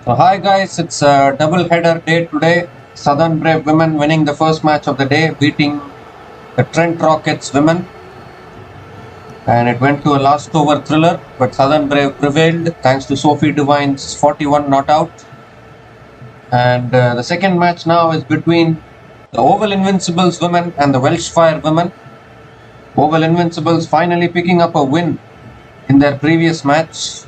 So hi guys, it's a double header day today. Southern Brave women winning the first match of the day, beating the Trent Rockets women. And it went to a last over thriller, but Southern Brave prevailed thanks to Sophie Devine's 41 not out. And the second match now is between the Oval Invincibles women and the Welsh Fire women. Oval Invincibles finally picking up a win in their previous match.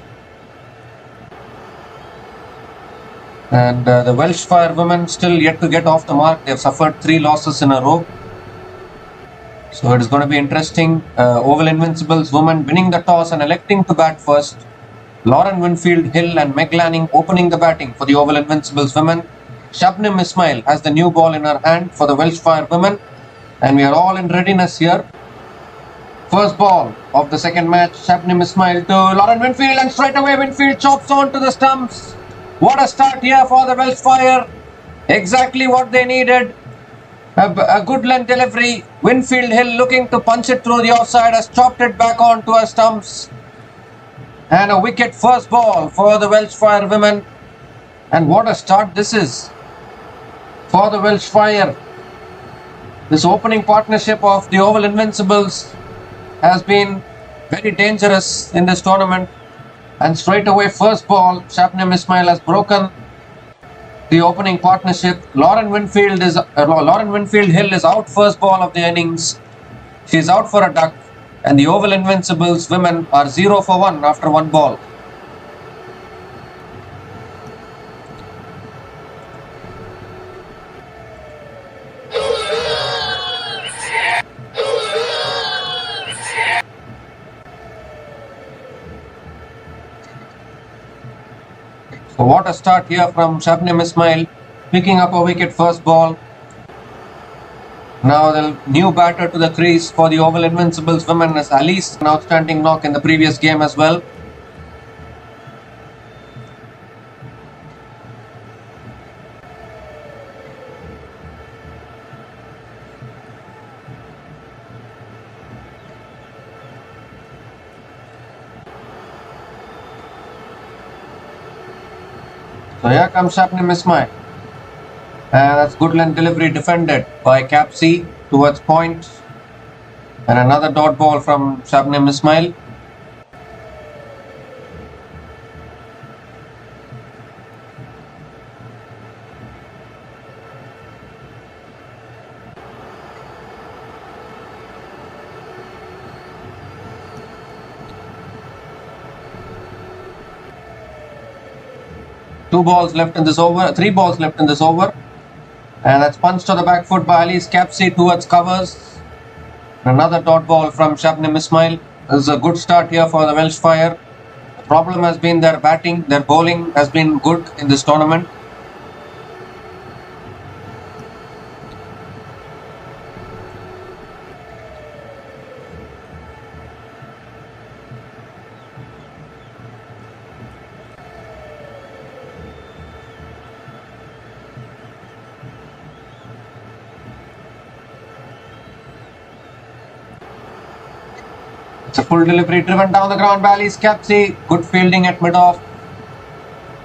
And the Welsh Fire women still yet to get off the mark. They've suffered 3 losses in a row. So it is going to be interesting. Oval Invincibles women winning the toss and electing to bat first. Lauren Winfield Hill and Meg Lanning opening the batting for the Oval Invincibles women. Shabnim Ismail has the new ball in her hand for the Welsh Fire women. And we are all in readiness here. First ball of the second match. Shabnim Ismail to Lauren Winfield, and straight away Winfield chops on to the stumps. What a start here for the Welsh Fire. Exactly what they needed. A good length delivery. Winfield Hill looking to punch it through the offside, has chopped it back onto her stumps. And a wicket first ball for the Welsh Fire women. And what a start this is for the Welsh Fire. This opening partnership of the Oval Invincibles has been very dangerous in this tournament. And straight away first ball, Shabnim Ismail has broken the opening partnership. Lauren Winfield Hill is out first ball of the innings. She is out for a duck, and the Oval Invincibles women are 0 for 1 after 1 ball. So what a start here from Shabnim Ismail, picking up a wicket first ball. Now the new batter to the crease for the Oval Invincibles women is Alice, an outstanding knock in the previous game as well. So here comes Shabnim Ismail. And that's good length delivery defended by Capsey towards point. And another dot ball from Shabnim Ismail. Three balls left in this over. And that's punched to the back foot by Alice Capsey towards covers. Another dot ball from Shabnim Ismail. This is a good start here for the Welsh Fire. The problem has been their batting. Their bowling has been good in this tournament. It's a full delivery driven down the ground by Alice Capsey. Good fielding at mid-off.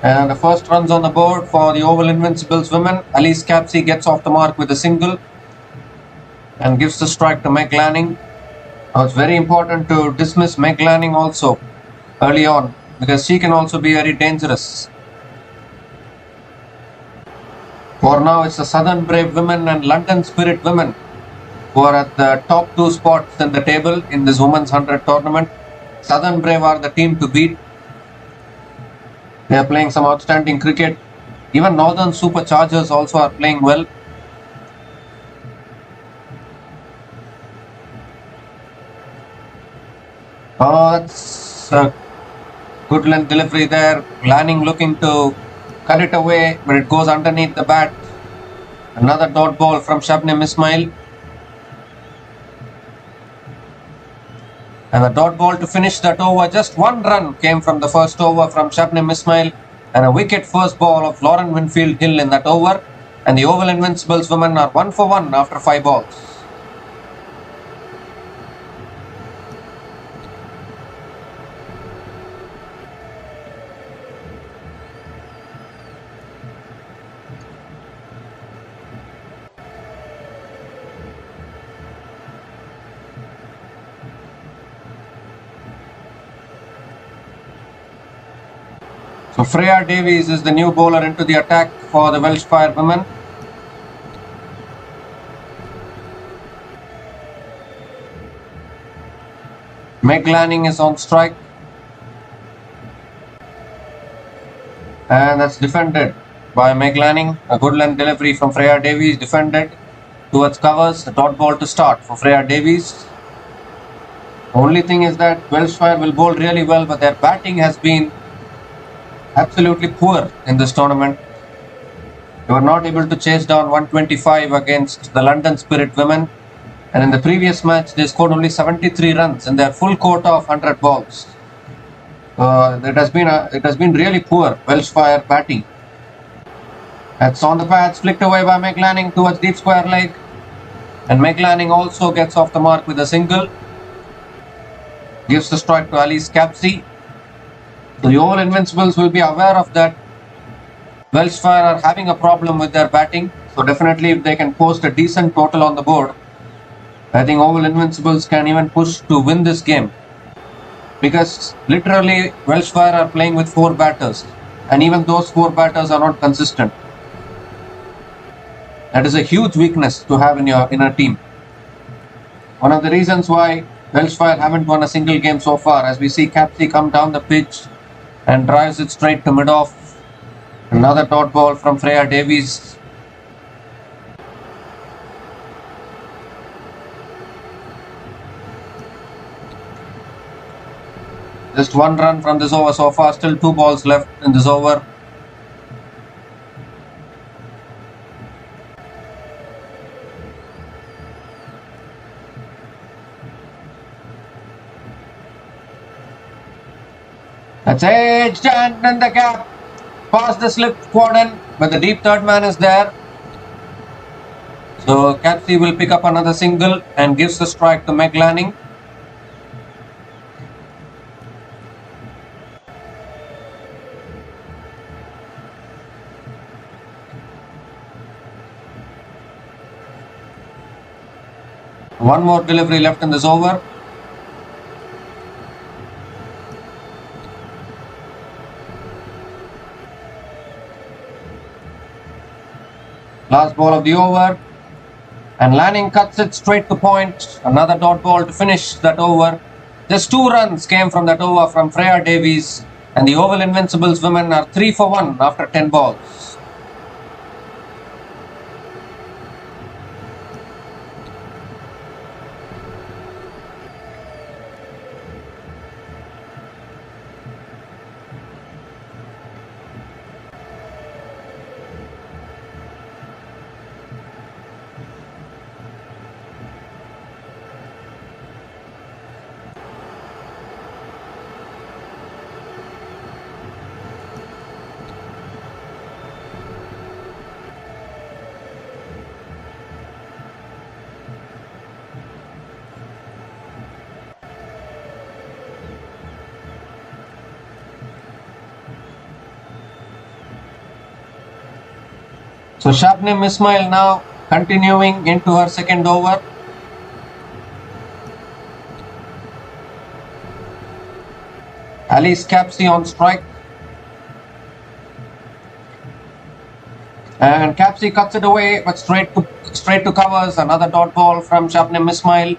And the first runs on the board for the Oval Invincibles women. Alice Capsey gets off the mark with a single and gives the strike to Meg Lanning. Now it's very important to dismiss Meg Lanning also early on, because she can also be very dangerous. For now, it's the Southern Brave women and London Spirit women who are at the top 2 spots in the table in this Women's 100 tournament. Southern Brave are the team to beat. They are playing some outstanding cricket. Even Northern Superchargers also are playing well. Oh, that's a good length delivery there. Lanning looking to cut it away, but it goes underneath the bat. Another dot ball from Shabnim Ismail. And the dot ball to finish that over. Just 1 run came from the first over from Shabnim Ismail. And a wicket first ball of Lauren Winfield Hill in that over. And the Oval Invincibles women are 1 for 1 after 5 balls. So Freya Davies is the new bowler into the attack for the Welsh Fire women. Meg Lanning is on strike. And that's defended by Meg Lanning. A good length delivery from Freya Davies, defended towards covers. A dot ball to start for Freya Davies. The only thing is that Welsh Fire will bowl really well, but their batting has been absolutely poor in this tournament. They were not able to chase down 125 against the London Spirit women. And in the previous match, they scored only 73 runs in their full quota of 100 balls. It has been really poor Welsh Fire batting. That's on the pads, flicked away by Meg Lanning towards deep square leg. And Meg Lanning also gets off the mark with a single. Gives the strike to Alice Capsey. So the Oval Invincibles will be aware of that. Welsh Fire are having a problem with their batting. So definitely if they can post a decent total on the board, I think Oval Invincibles can even push to win this game. Because literally Welsh Fire are playing with 4 batters. And even those 4 batters are not consistent. That is a huge weakness to have in a team. One of the reasons why Welsh Fire haven't won a single game so far, as we see Capsey come down the pitch and drives it straight to mid-off. Another dot ball from Freya Davies. Just 1 run from this over so far, still 2 balls left in this over. That's edged and in the gap. Past the slip quadrant, but the deep third man is there. So Capsey will pick up another single and gives the strike to Meg Lanning. One more delivery left in this over. Last ball of the over. And Lanning cuts it straight to point. Another dot ball to finish that over. Just 2 runs came from that over from Freya Davies. And the Oval Invincibles women are 3 for 1 after 10 balls. So Shabnim Ismail now continuing into her second over. Alice Capsey on strike. And Capsey cuts it away, but straight to covers. Another dot ball from Shabnim Ismail.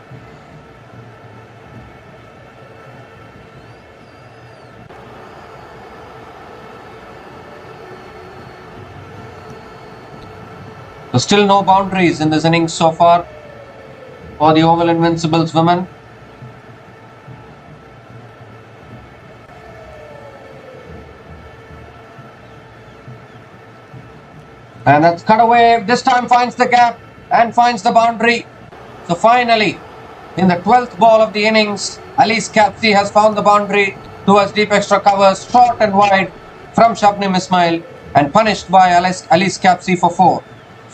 So still no boundaries in this innings so far for the Oval Invincibles women. And that's cut away. This time finds the gap and finds the boundary. So finally, in the 12th ball of the innings, Alice Capsey has found the boundary towards deep extra covers, short and wide from Shabnim Ismail, and punished by Alice Capsey for 4.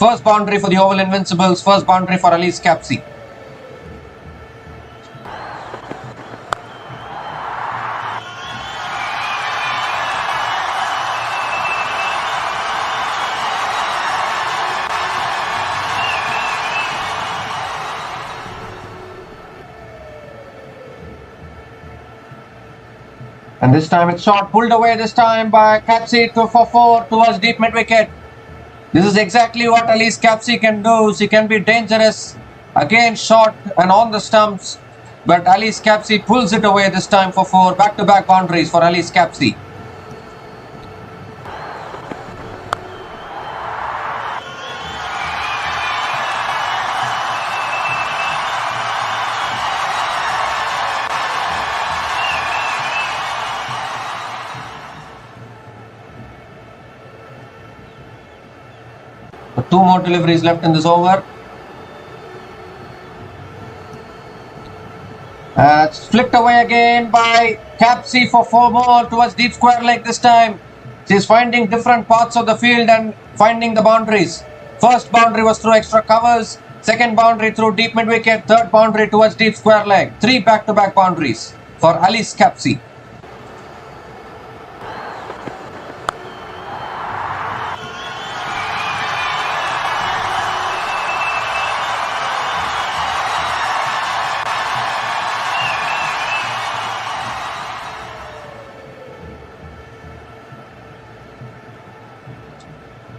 First boundary for the Oval Invincibles, first boundary for Alice Capsey. And this time it's shot, pulled away this time by Capsey for 4 towards deep mid wicket. This is exactly what Alice Capsey can do. She can be dangerous. Again shot and on the stumps. But Alice Capsey pulls it away this time for 4. Back-to-back boundaries for Alice Capsey. So 2 more deliveries left in this over. It's flicked away again by Capsey for 4 more towards deep square leg this time. She's finding different parts of the field and finding the boundaries. First boundary was through extra covers. Second boundary through deep mid wicket. Third boundary towards deep square leg. 3 back-to-back boundaries for Alice Capsey.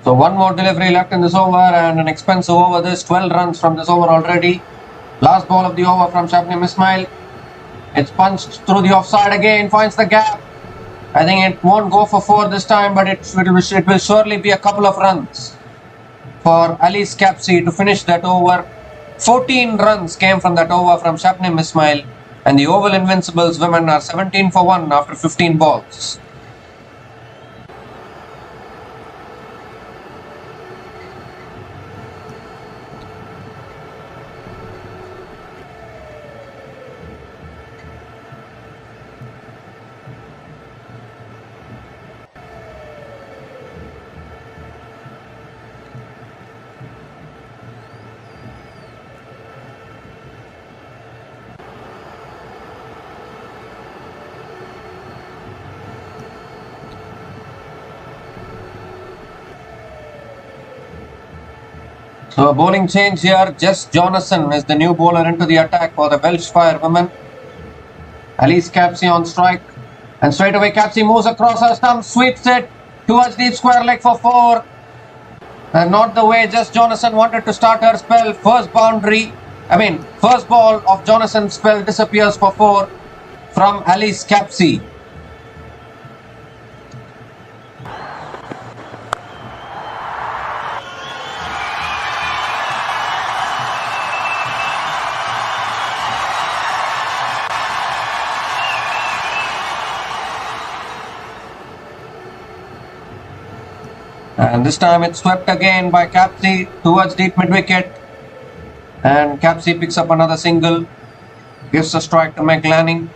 So 1 more delivery left in this over and an expensive over this. 12 runs from this over already. Last ball of the over from Shabnim Ismail. It's punched through the offside again, finds the gap. I think it won't go for 4 this time, but it will surely be a couple of runs for Alice Capsey to finish that over. 14 runs came from that over from Shabnim Ismail, and the Oval Invincibles women are 17 for 1 after 15 balls. So a bowling change here. Jess Jonathan is the new bowler into the attack for the Welsh Fire women. Alice Capsey on strike. And straight away Capsey moves across her stump, sweeps it towards deep square leg for 4. And not the way Jess Jonathan wanted to start her spell. First ball of Jonathan's spell disappears for 4 from Alice Capsey. And this time it's swept again by Capsey towards deep mid wicket. And Capsey picks up another single, gives a strike to Lanning.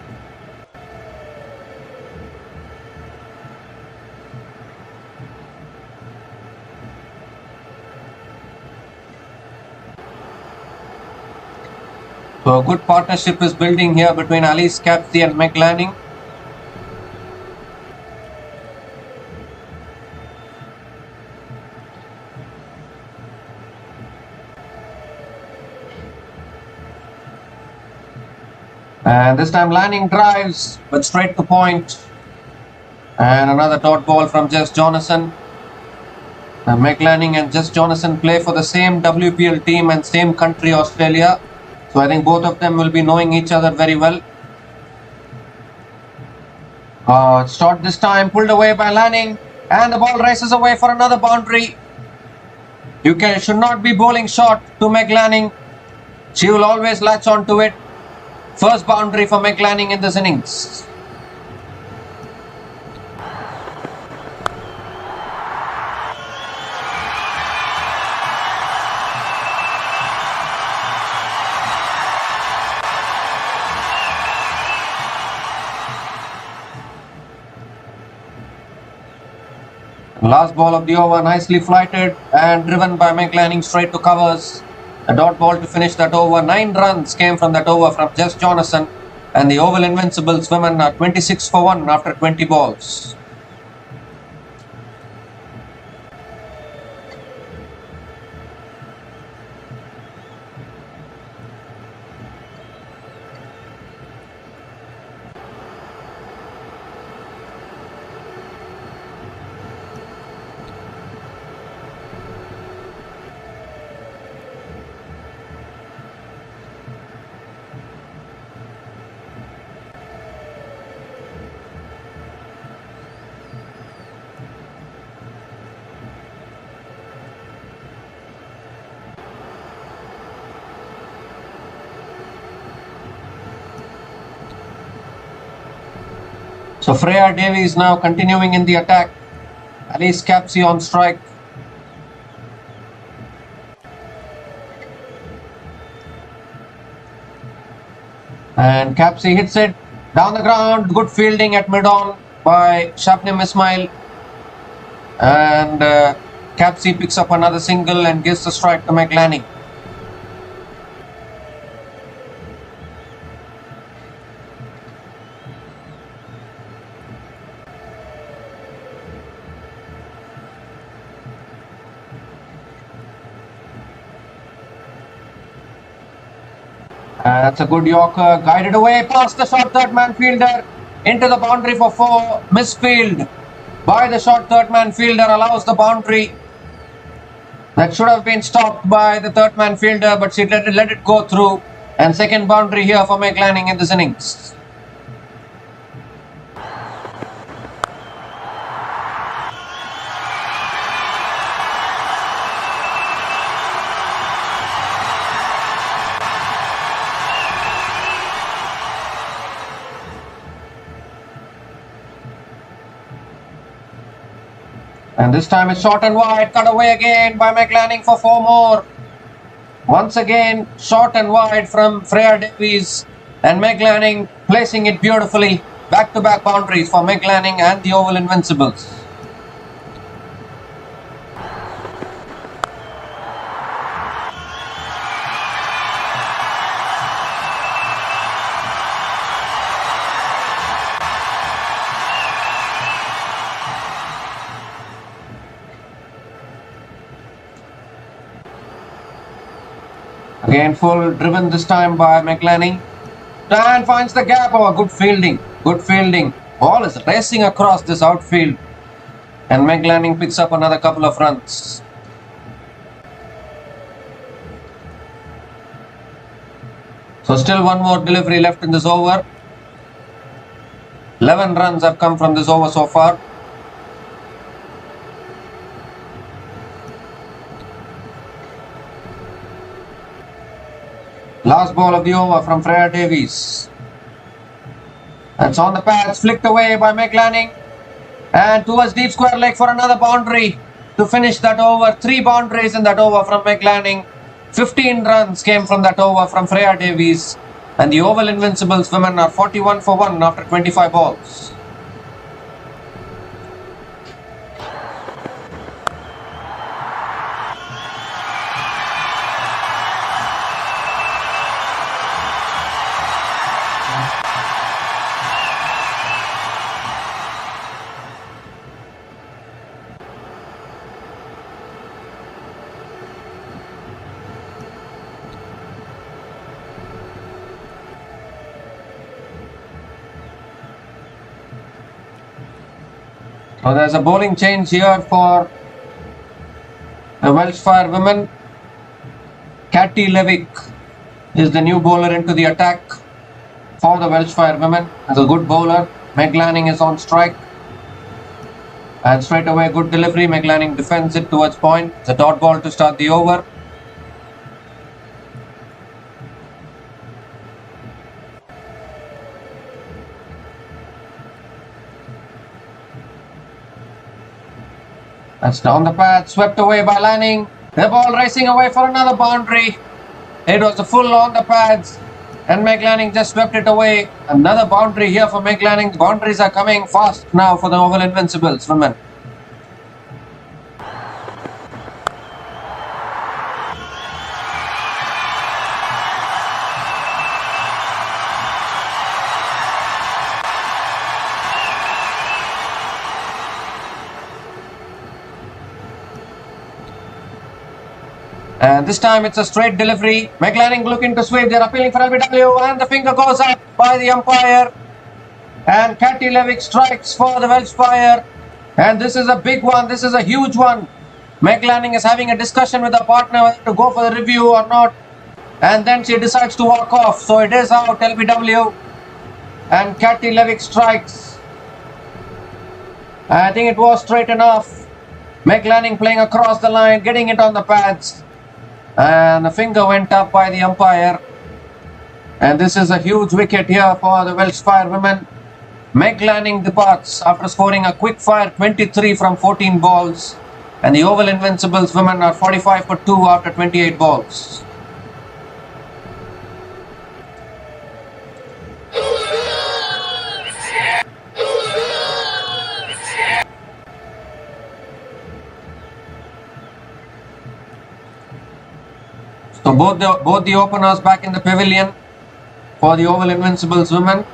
So a good partnership is building here between Alice Capsey and Lanning. And this time Lanning drives, but straight to point. And another dot ball from Jess Jonathan. Lanning and Jess Jonathan play for the same WPL team and same country, Australia. So I think both of them will be knowing each other very well. Shot this time, pulled away by Lanning. And the ball races away for another boundary. Should not be bowling short to Lanning. She will always latch on to it. First boundary for Lanning in this innings. Last ball of the over, nicely flighted and driven by Lanning straight to covers. A dot ball to finish that over. 9 runs came from that over from Jess Jonathan, and the Oval Invincibles women are 26 for 1 after 20 balls. So Freya Davies now continuing in the attack. Alice Capsey on strike. And Capsey hits it down the ground. Good fielding at mid-on by Shabnim Ismail. And Capsey picks up another single and gives the strike to Lanning. That's a good Yorker, guided away past the short third man fielder into the boundary for 4. Misfield by the short third man fielder allows the boundary. That should have been stopped by the third man fielder, but she let it go through. And second boundary here for Lanning in this innings. And this time it's short and wide, cut away again by Lanning for 4 more. Once again, short and wide from Freya Davies, and Lanning placing it beautifully. Back-to-back boundaries for Lanning and the Oval Invincibles. Again, full driven this time by Lanning. And finds the gap. Oh, good fielding. Good fielding. Ball is racing across this outfield. And Lanning picks up another couple of runs. So still one more delivery left in this over. 11 runs have come from this over so far. Last ball of the over from Freya Davies. That's on the pads, flicked away by Lanning. And towards deep square leg for another boundary to finish that over. 3 boundaries in that over from Lanning. 15 runs came from that over from Freya Davies. And the Oval Invincibles women are 41 for 1 after 25 balls. So there's a bowling change here for the Welsh Fire women. Katy Levick is the new bowler into the attack for the Welsh Fire women. As a good bowler, Lanning is on strike. And straight away, good delivery. Lanning defends it towards point. It's a dot ball to start the over. That's down the pad, swept away by Lanning. The ball racing away for another boundary. It was a full on the pads. And Lanning just swept it away. Another boundary here for Lanning. The boundaries are coming fast now for the Oval Invincibles women. And this time it's a straight delivery. Lanning looking to sweep. They're appealing for LBW. And the finger goes up by the umpire. And Katy Levick strikes for the Welsh Fire. And this is a big one. This is a huge one. Lanning is having a discussion with her partner whether to go for the review or not. And then she decides to walk off. So it is out, LBW. And Katy Levick strikes. I think it was straight enough. Lanning playing across the line, getting it on the pads. And the finger went up by the umpire. And this is a huge wicket here for the Welsh Fire women. Meg Lanning departs after scoring a quick fire 23 from 14 balls, and the Oval Invincibles women are 45 for 2 after 28 balls. So both the openers back in the pavilion for the Oval Invincibles women.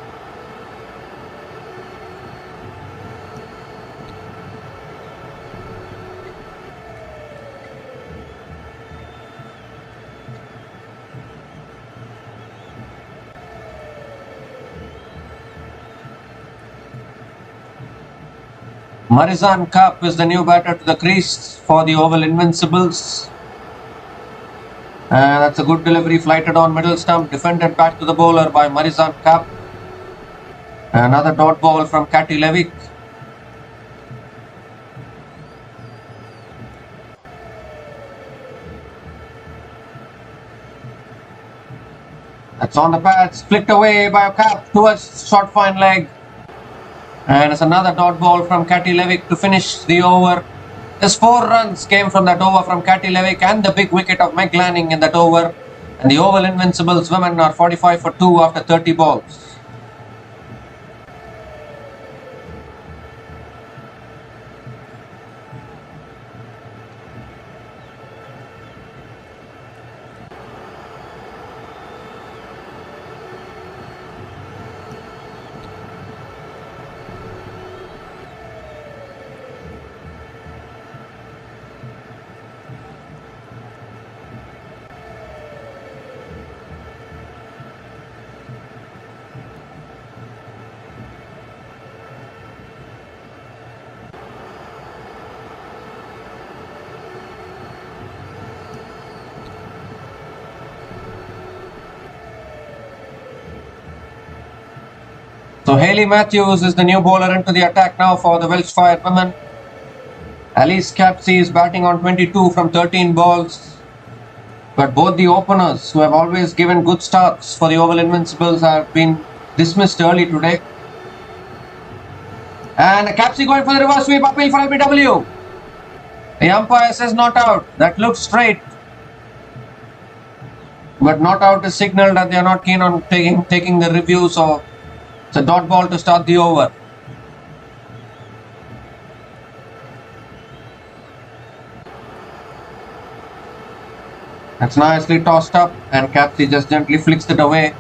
Kapp is the new batter to the crease for the Oval Invincibles. That's a good delivery, flighted on middle stump, defended back to the bowler by Kapp. Another dot ball from Katy Levick. That's on the pads, flicked away by Kapp towards short fine leg. And it's another dot ball from Katy Levick to finish the over. There's 4 runs came from that over from Katy Levick and the big wicket of Meg Lanning in that over. And the Oval Invincibles women are 45 for 2 after 30 balls. So Hayley Matthews is the new bowler into the attack now for the Welsh Fire women. Alice Capsey is batting on 22 from 13 balls. But both the openers, who have always given good starts for the Oval Invincibles, have been dismissed early today. And Capsey going for the reverse sweep, uphill for LBW. The umpire says not out. That looks straight. But not out is signaled that they are not keen on taking the review, so it's a dot ball to start the over. That's nicely tossed up, and Capsey just gently flicks it away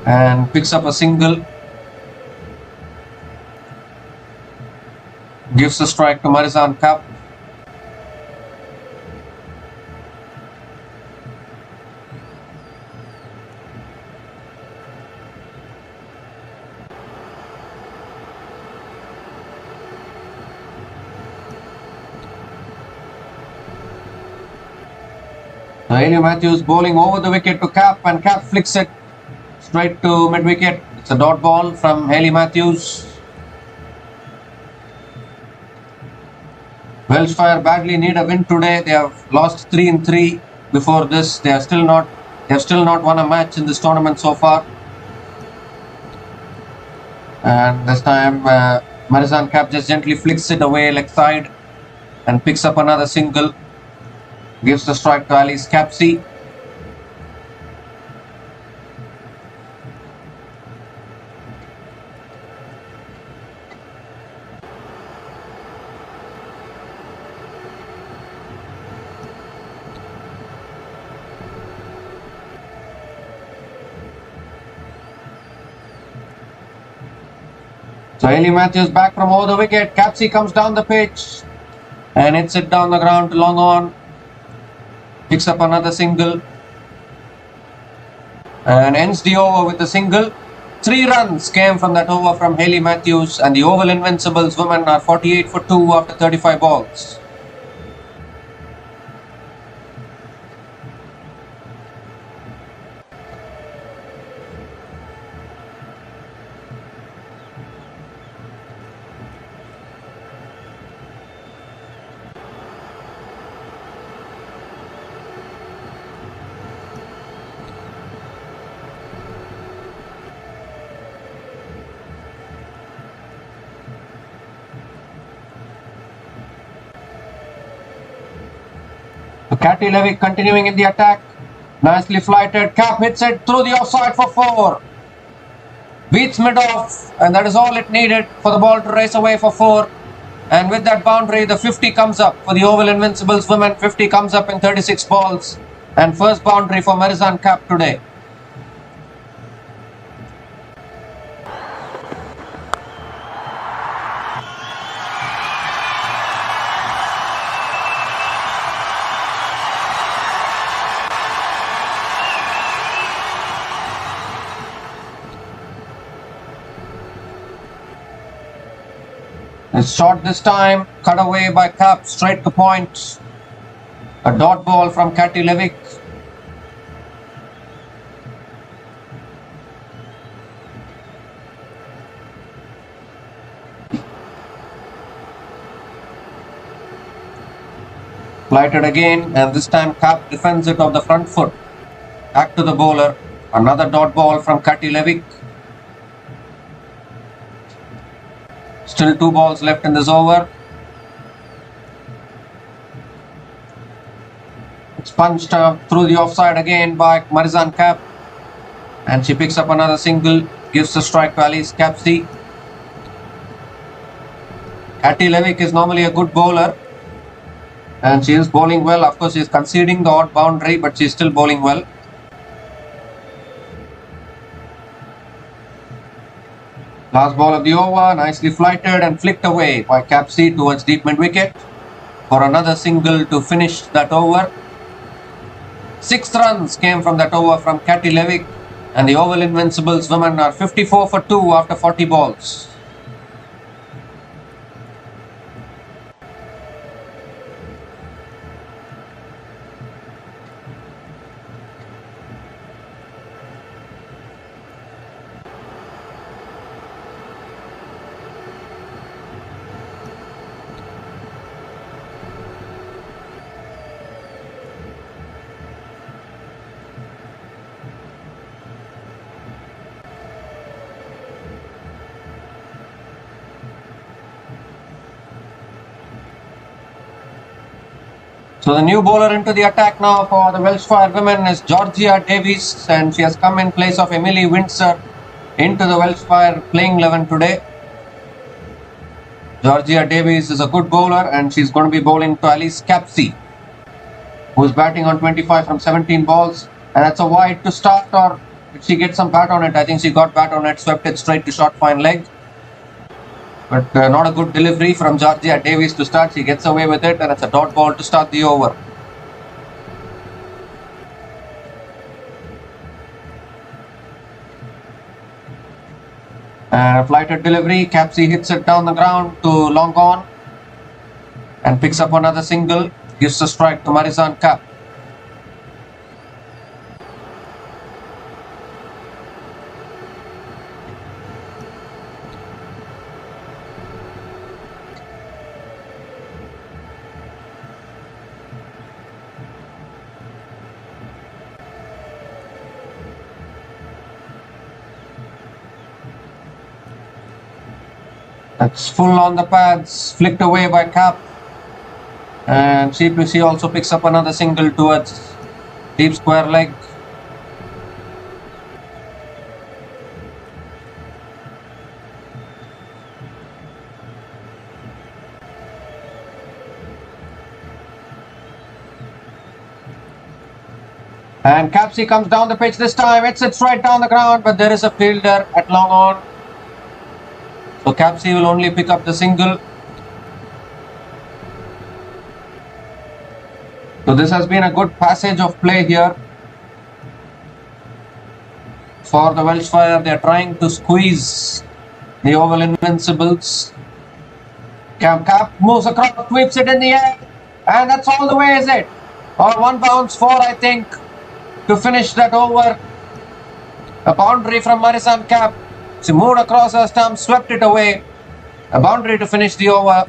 and picks up a single. Gives the strike to Kapp. Hayley Matthews bowling over the wicket to Kapp, and Kapp flicks it straight to mid-wicket. It's a dot ball from Hayley Matthews. Welsh Fire badly need a win today. They have lost 3 in 3 before this. They have still not won a match in this tournament so far. And this time Kapp just gently flicks it away leg side and picks up another single. Gives the strike to Alice Capsey. So Hayley Matthews back from over the wicket. Capsey comes down the pitch and hits it down the ground to long on. Picks up another single and ends the over with a single. 3 runs came from that over from Hayley Matthews, and the Oval Invincibles women are 48 for 2 after 35 balls. So Katy Levick continuing in the attack. Nicely flighted. Kapp hits it through the offside for 4. Beats mid-off, and that is all it needed for the ball to race away for 4. And with that boundary, the 50 comes up for the Oval Invincibles women. 50 comes up in 36 balls. And first boundary for Marizanne Kapp today. It's shot this time, cut away by Kapp, straight to point. A dot ball from Katy Levick. Flighted again, and this time Kapp defends it off the front foot. Back to the bowler. Another dot ball from Katy Levick. Still 2 balls left in this over. It's punched through the offside again by Marizanne Kapp. And she picks up another single. Gives the strike to Alice Capsey. Katy Levick is normally a good bowler. And she is bowling well. Of course, she is conceding the odd boundary, but she is still bowling well. Last ball of the over, nicely flighted and flicked away by Capsey towards deep mid-wicket for another single to finish that over. 6 runs came from that over from Katy Levick, and the Oval Invincibles women are 54 for 2 after 40 balls. So the new bowler into the attack now for the Welsh Fire women is Georgia Davies, and she has come in place of Emily Windsor into the Welsh Fire playing 11 today. Georgia Davies is a good bowler, and she's going to be bowling to Alice Capsey, who is batting on 25 from 17 balls, and that's a wide to start, or did she get some bat on it? I think she got bat on it, swept it straight to short fine leg. But not a good delivery from Georgia Davies to start. She gets away with it, and it's a dot ball to start the over. And a flighted delivery. Capsey hits it down the ground to long on and picks up another single. Gives a strike to Marizanne Kapp. That's full on the pads, flicked away by Kapp. And she also picks up another single towards deep square leg. And Capsey comes down the pitch this time. It sits right down the ground, but there is a fielder at long on. So Capsey will only pick up the single. So this has been a good passage of play here for the Welsh Fire. They are trying to squeeze the Oval Invincibles. Kapp moves across, sweeps it in the air, and that's all the way, is it? Or 1 bounce 4, I think, to finish that over. A boundary from Marizanne Kapp. She moved across her stump, swept it away. A boundary to finish the over.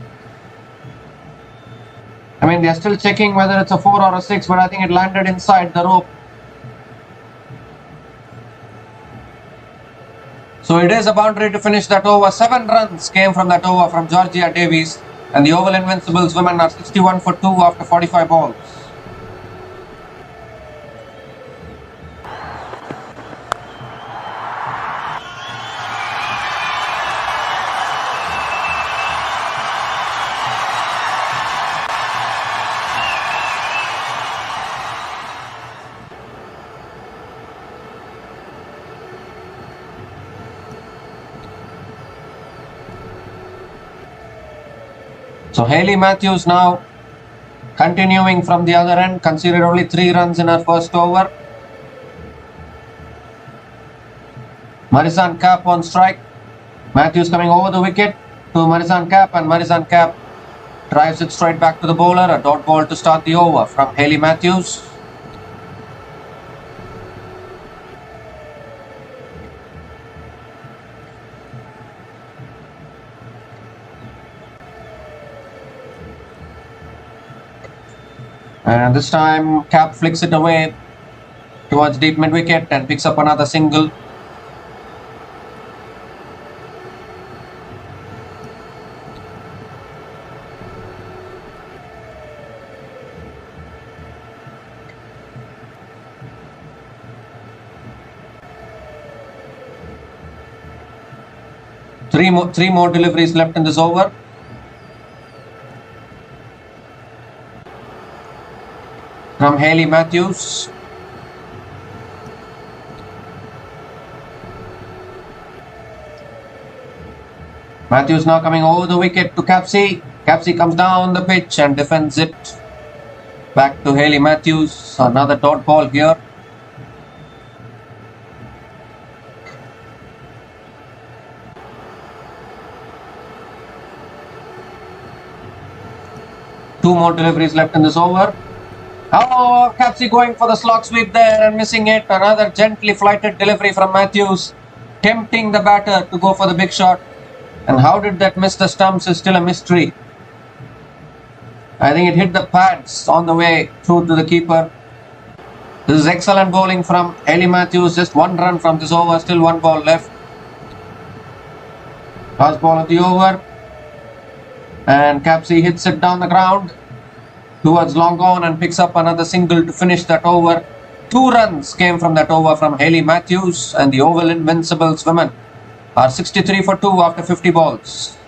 I mean, they're still checking whether it's a 4 or a 6, but I think it landed inside the rope. So it is a boundary to finish that over. 7 runs came from that over from Georgia Davies. And the Oval Invincibles women are 61 for 2 after 45 balls. So Hayley Matthews now continuing from the other end, conceded only 3 runs in her first over. Marisan Kapp on strike. Matthews coming over the wicket to Marisan Kapp, and Marisan Kapp drives it straight back to the bowler. A dot ball to start the over from Hayley Matthews. And this time Kapp flicks it away towards deep mid wicket and picks up another single. Three more deliveries left in this over. From Hayley Matthews. Matthews now coming over the wicket to Capsey. Capsey comes down the pitch and defends it. Back to Hayley Matthews. Another dot ball here. Two more deliveries left in this over. Oh, Capsey going for the slog sweep there and missing it. Another gently flighted delivery from Matthews, tempting the batter to go for the big shot. And how did that miss the stumps is still a mystery. I think it hit the pads on the way through to the keeper. This is excellent bowling from Hayley Matthews. Just 1 run from this over, still 1 ball left. Last ball of the over. And Capsey hits it down the ground towards long on and picks up another single to finish that over. 2 runs came from that over from Hayley Matthews, and the Oval Invincibles women are 63 for 2 after 50 balls.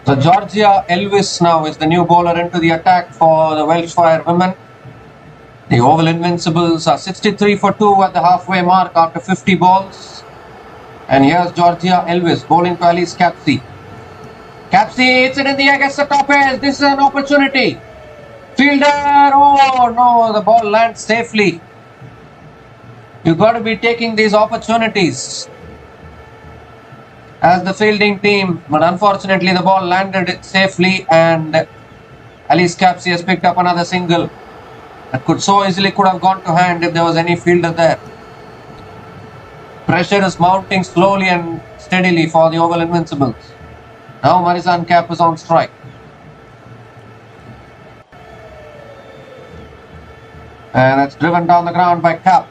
So Georgia Elvis now is the new bowler into the attack for the Welsh Fire women. The Oval Invincibles are 63 for 2 at the halfway mark after 50 balls. And here's Georgia Elvis bowling to Alice Capsey. Capsey hits it in the air, gets the top edge. This is an opportunity. Fielder, oh no, the ball lands safely. You've got to be taking these opportunities as the fielding team, but unfortunately the ball landed safely, and Alice Capsey has picked up another single that could so easily could have gone to hand if there was any fielder there. Pressure is mounting slowly and steadily for the Oval Invincibles. Now Marisan Kapp is on strike. And it's driven down the ground by Kapp.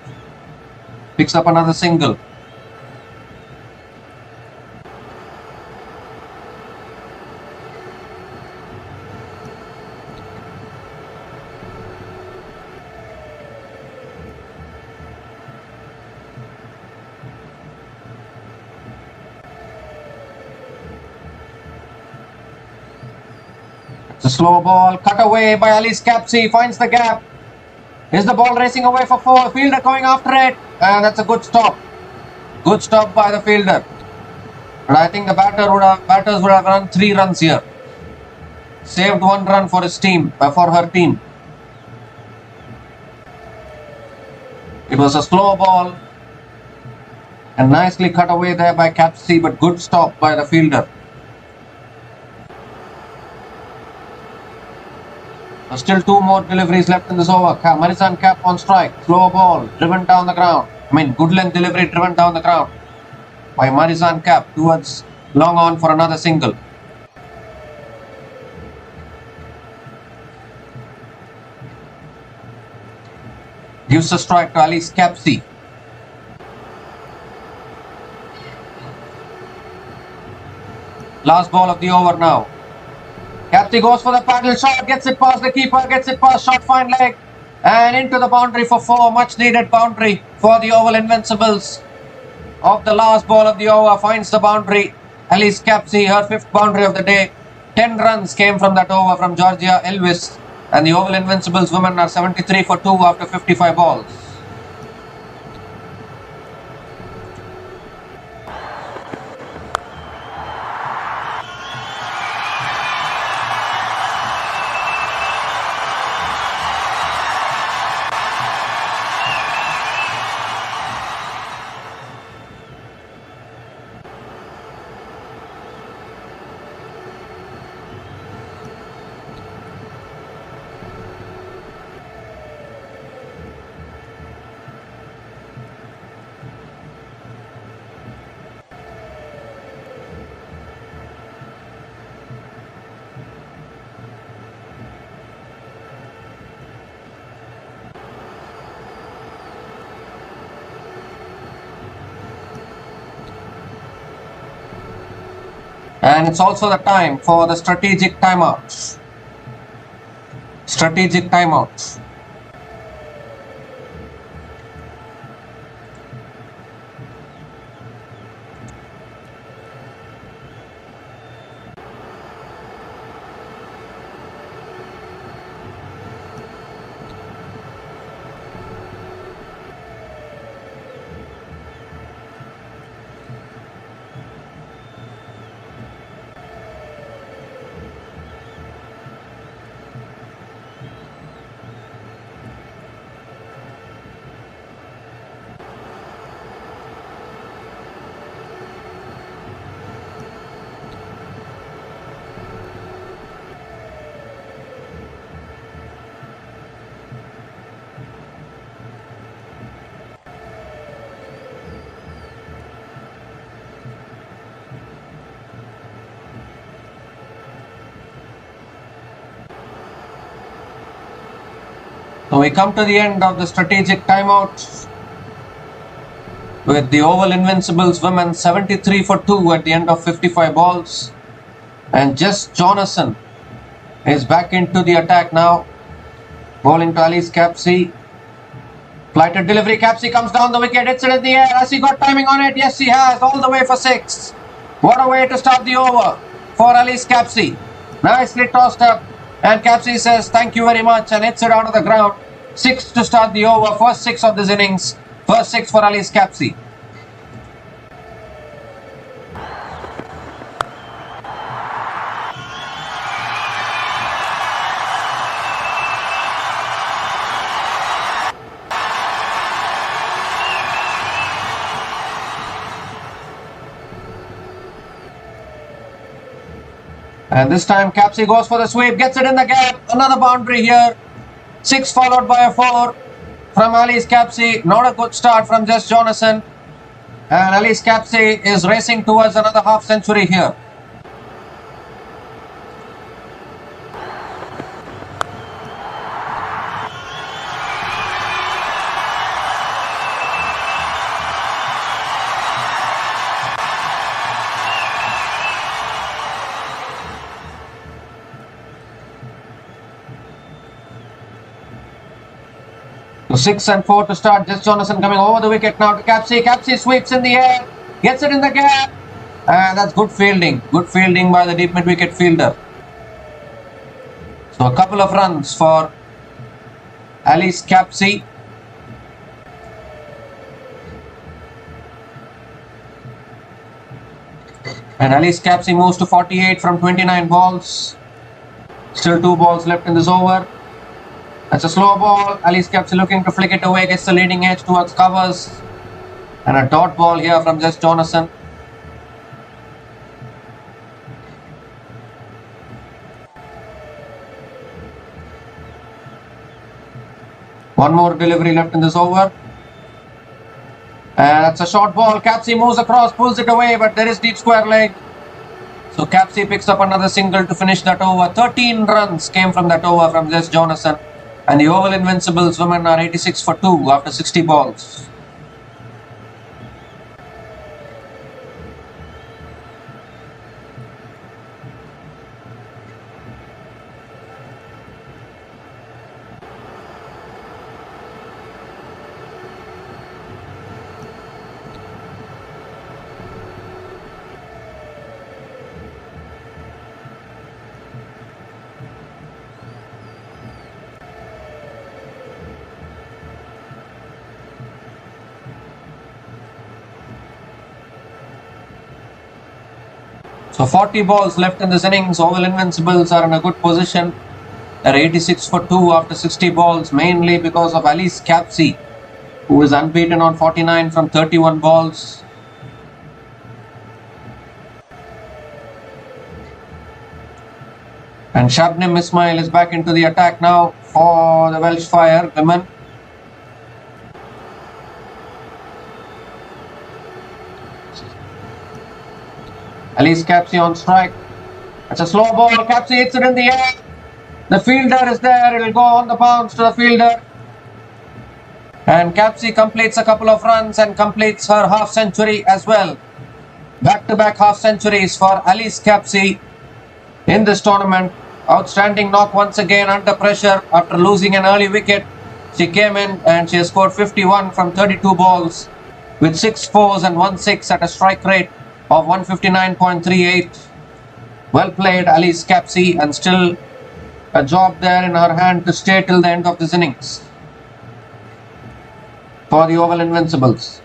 Picks up another single. It's a slow ball, cut away by Alice Capsey, finds the gap. Is the ball racing away for 4? Fielder going after it, and that's a good stop. Good stop by the fielder. But I think the batters would have run 3 runs here. Saved 1 run for his team, for her team. It was a slow ball and nicely cut away there by Capsey, but good stop by the fielder. Still 2 more deliveries left in this over. Marisan Kapp on strike. Slow ball driven down the ground. Good length delivery driven down the ground by Marisan Kapp towards long on for another single. Gives a strike to Alice Capsey. Last ball of the over now. Capsey goes for the paddle shot, gets it past the keeper, gets it past short fine leg, and into the boundary for 4. Much needed boundary for the Oval Invincibles. Of the last ball of the over, finds the boundary. Alice Capsey, her 5th boundary of the day. 10 runs came from that over from Georgia Elvis, and the Oval Invincibles women are 73 for 2 after 55 balls. And it's also the time for the strategic timeout. Strategic timeout. So we come to the end of the strategic timeout with the Oval Invincibles women 73 for 2 at the end of 55 balls. And Jess Jonathan is back into the attack now. Bowling to Alice Capsey. Flighted delivery. Capsey comes down the wicket, hits it in the air. Has he got timing on it? Yes, he has. All the way for 6. What a way to start the over for Alice Capsey. Nicely tossed up. And Capsey says thank you very much and hits it out of the ground. 6 to start the over. First 6 of this innings. First 6 for Alice Capsey. And this time Capsey goes for the sweep, gets it in the gap. Another boundary here. 6 followed by a 4 from Alice Capsey. Not a good start from Jess Jonathan. And Alice Capsey is racing towards another half century here. So 6 and 4 to start. Jess Jonathan coming over the wicket now to Capsey. Capsey sweeps in the air, gets it in the gap, and that's good fielding. Good fielding by the deep mid wicket fielder. So a couple of runs for Alice Capsey. And Alice Capsey moves to 48 from 29 balls. Still 2 balls left in this over. That's a slow ball. Alice Capsey looking to flick it away, gets the leading edge towards covers. And a dot ball here from Jess Jonathan. One more delivery left in this over. And that's a short ball. Capsey moves across, pulls it away, but there is deep square leg. So Capsey picks up another single to finish that over. 13 runs came from that over from Jess Jonathan. And the Oval Invincibles women are 86 for 2 after 60 balls. So 40 balls left in this innings. Oval Invincibles are in a good position. They're 86 for 2 after 60 balls, mainly because of Alice Capsey, who is unbeaten on 49 from 31 balls. And Shabnim Ismail is back into the attack now for the Welsh Fire women. Alice Capsey on strike. It's a slow ball. Capsey hits it in the air. The fielder is there. It will go on the bounce to the fielder. And Capsey completes a couple of runs and completes her half century as well. Back-to-back half centuries for Alice Capsey in this tournament. Outstanding knock once again under pressure after losing an early wicket. She came in and she has scored 51 from 32 balls with 6 fours and 1 6 at a strike rate of 159.38. Well played, Alice Capsey, and still a job there in her hand to stay till the end of this innings for the Oval Invincibles.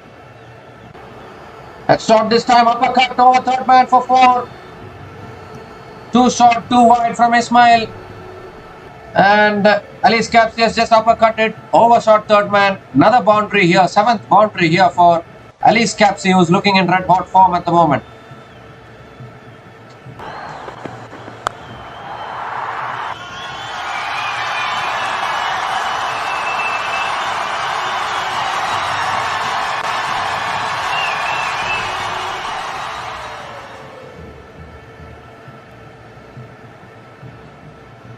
That's shot this time, uppercut over third man for 4. Too short, too wide from Ismail. And Alice Capsey has just uppercutted, overshot third man. Another boundary here, 7th boundary here for Alice Capsey, who's looking in red hot form at the moment.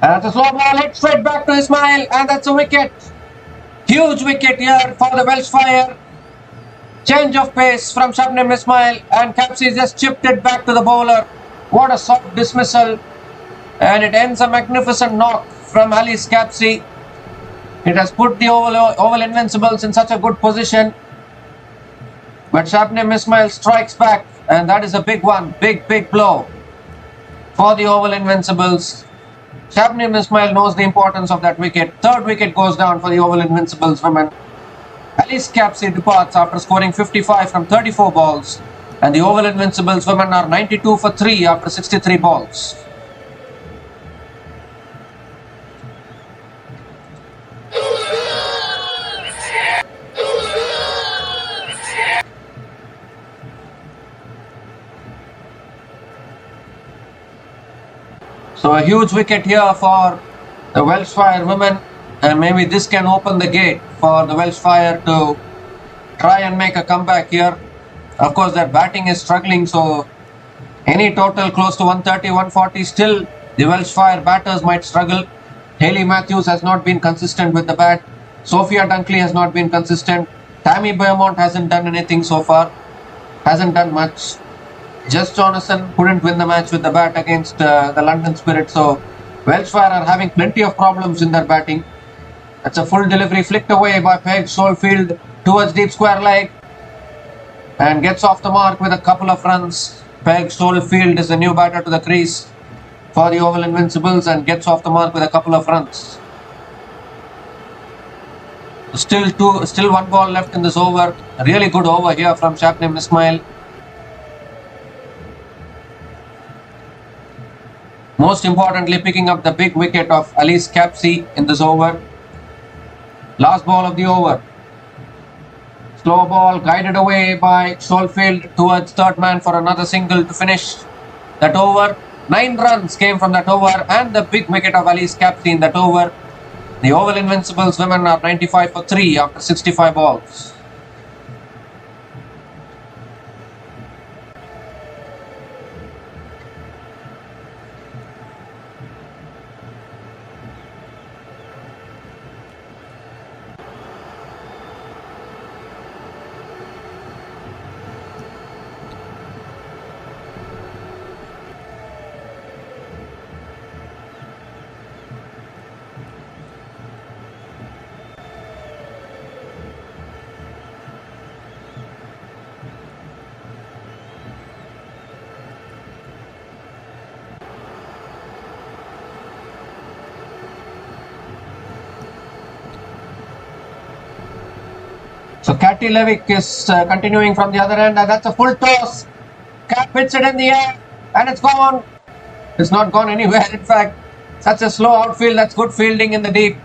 And that's a slow ball hit straight back to Ismail, and that's a wicket. Huge wicket here for the Welsh Fire. Change of pace from Shabnim Ismail, and Capsey just chipped it back to the bowler. What a soft dismissal, and it ends a magnificent knock from Alice Capsey. It has put the Oval Invincibles in such a good position, but Shabnim Ismail strikes back, and that is a big one, big blow for the Oval Invincibles. Shabnim Ismail knows the importance of that wicket. Third wicket goes down for the Oval Invincibles women. Alice Capsey departs after scoring 55 from 34 balls, and the Oval Invincibles women are 92 for 3 after 63 balls. So a huge wicket here for the Welsh Fire women, and maybe this can open the gate for the Welsh Fire to try and make a comeback here. Of course, their batting is struggling, so any total close to 130, 140, still the Welsh Fire batters might struggle. Hayley Matthews has not been consistent with the bat. Sophia Dunkley has not been consistent. Tammy Beaumont hasn't done anything so far. Hasn't done much. Jess Jonathan couldn't win the match with the bat against the London Spirit. So Welsh Fire are having plenty of problems in their batting. That's a full delivery flicked away by Peg Scholfield towards deep square leg, and gets off the mark with a couple of runs. Peg Scholfield is the new batter to the crease for the Oval Invincibles and gets off the mark with a couple of runs. Still 1 ball left in this over. A really good over here from Shabnim Ismail. Most importantly, picking up the big wicket of Alice Capsey in this over. Last ball of the over. Slow ball guided away by Scholfield towards third man for another single to finish that over. 9 runs came from that over, and the big wicket of Alice Capsey in that over. The Oval Invincibles women are 95 for 3 after 65 balls. So Katy Levick is continuing from the other end, and that's a full toss. Kapp hits it in the air. and it's gone. It's not gone anywhere. In fact, such a slow outfield. That's good fielding in the deep.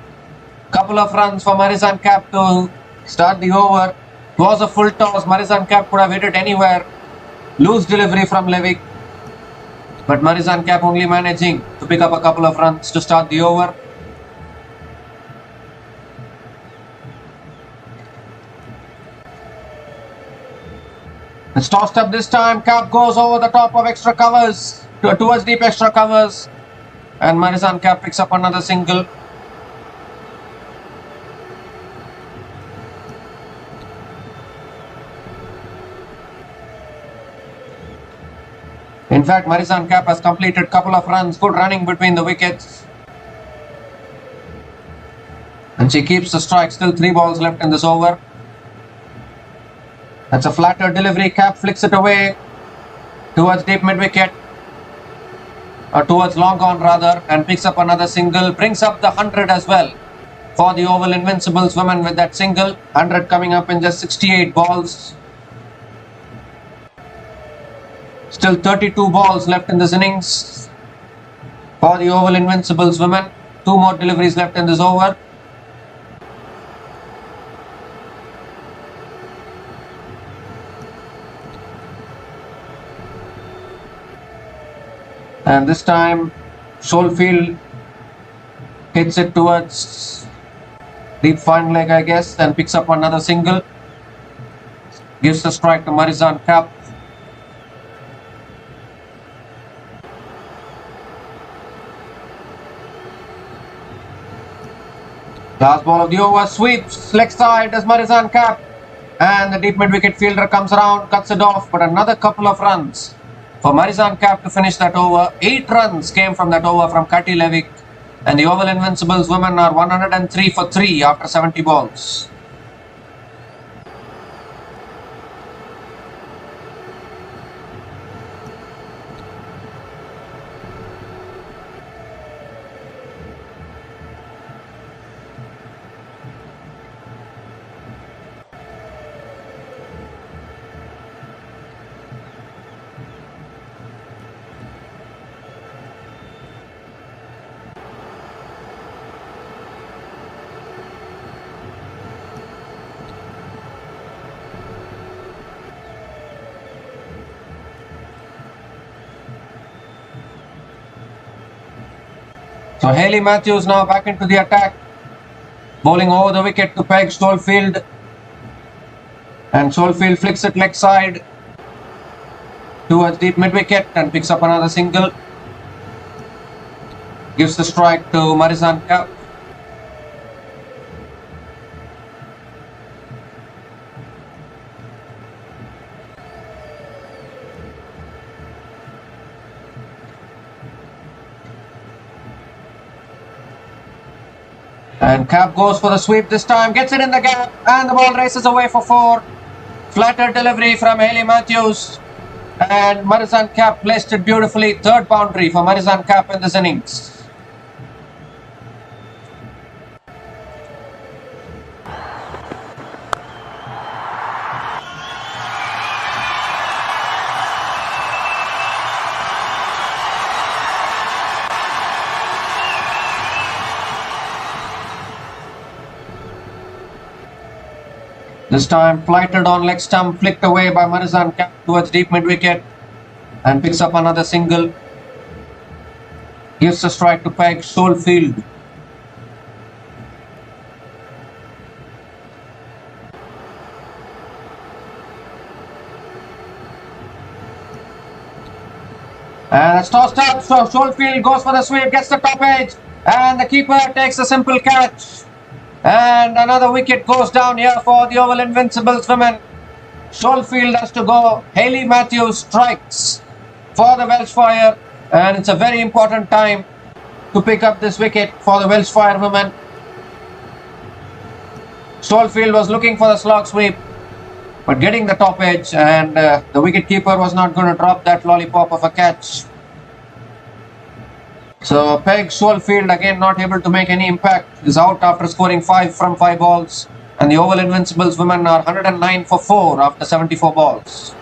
Couple of runs for Marizan Kapp to start the over. It was a full toss. Marizan Kapp could have hit it anywhere. Loose delivery from Levick. But Marizan Kapp only managing to pick up a couple of runs to start the over. It's tossed up this time. Kapp goes over the top of extra covers, towards deep extra covers. And Marizan Kapp picks up another single. In fact, Marizan Kapp has completed a couple of runs. Good running between the wickets. And she keeps the strike. Still 3 balls left in this over. That's a flatter delivery. Kapp flicks it away towards deep mid-wicket. Or towards long on rather. And picks up another single. Brings up the 100 as well. For the Oval Invincibles women with that single. 100 coming up in just 68 balls. Still 32 balls left in this innings for the Oval Invincibles women. 2 more deliveries left in this over. And this time Scholfield hits it towards deep fine leg, I guess, and picks up another single. Gives the strike to Marizan Kapp. Last ball of the over, sweeps, leg side as Marizan Kapp. And the deep mid-wicket fielder comes around, cuts it off, but another couple of runs for Marizan Kapp to finish that over. 8 runs came from that over from Kati Levick. And the Oval Invincibles women are 103 for 3 after 70 balls. So Hayley Matthews now back into the attack, bowling over the wicket to peg Scholfield, and Scholfield flicks it leg side towards deep mid-wicket and picks up another single. Gives the strike to Marizan Kapp. And Kapp goes for the sweep this time, gets it in the gap, and the ball races away for 4. Flatter delivery from Hayley Matthews, and Marizan Kapp placed it beautifully. 3rd boundary for Marizan Kapp in this innings. This time flighted on leg stump, flicked away by Marizan Kapp towards deep mid-wicket and picks up another single. Gives a strike to peg Scholfield. And it's tossed up, so Scholfield goes for the sweep, gets the top edge, and the keeper takes a simple catch. And another wicket goes down here for the Oval Invincibles women. Scholfield has to go. Hayley Matthews strikes for the Welsh Fire. And it's a very important time to pick up this wicket for the Welsh Fire women. Scholfield was looking for the slog sweep, but getting the top edge, and the wicket keeper was not going to drop that lollipop of a catch. So Peg Scholfield, again not able to make any impact, is out after scoring 5 from 5 balls. And the Oval Invincibles women are 109 for 4 after 74 balls.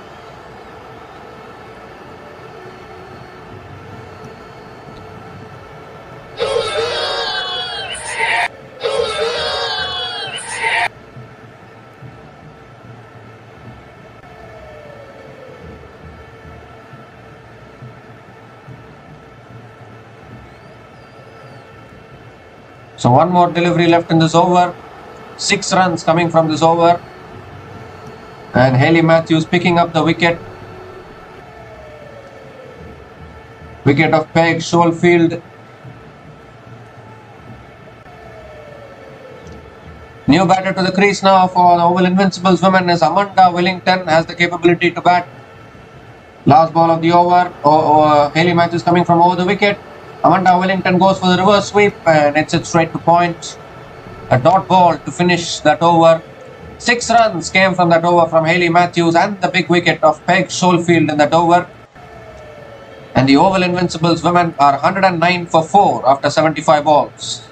So one more delivery left in this over. 6 runs coming from this over. And Hayley Matthews picking up the wicket. Wicket of Peg Scholfield. New batter to the crease now for the Oval Invincibles women is Amanda Wellington, has the capability to bat. Last ball of the over. Hayley Matthews coming from over the wicket. Amanda Wellington goes for the reverse sweep and hits it straight to point. A dot ball to finish that over. 6 runs came from that over from Hayley Matthews and the big wicket of Peg Scholfield in that over. And the Oval Invincibles women are 109 for 4 after 75 balls.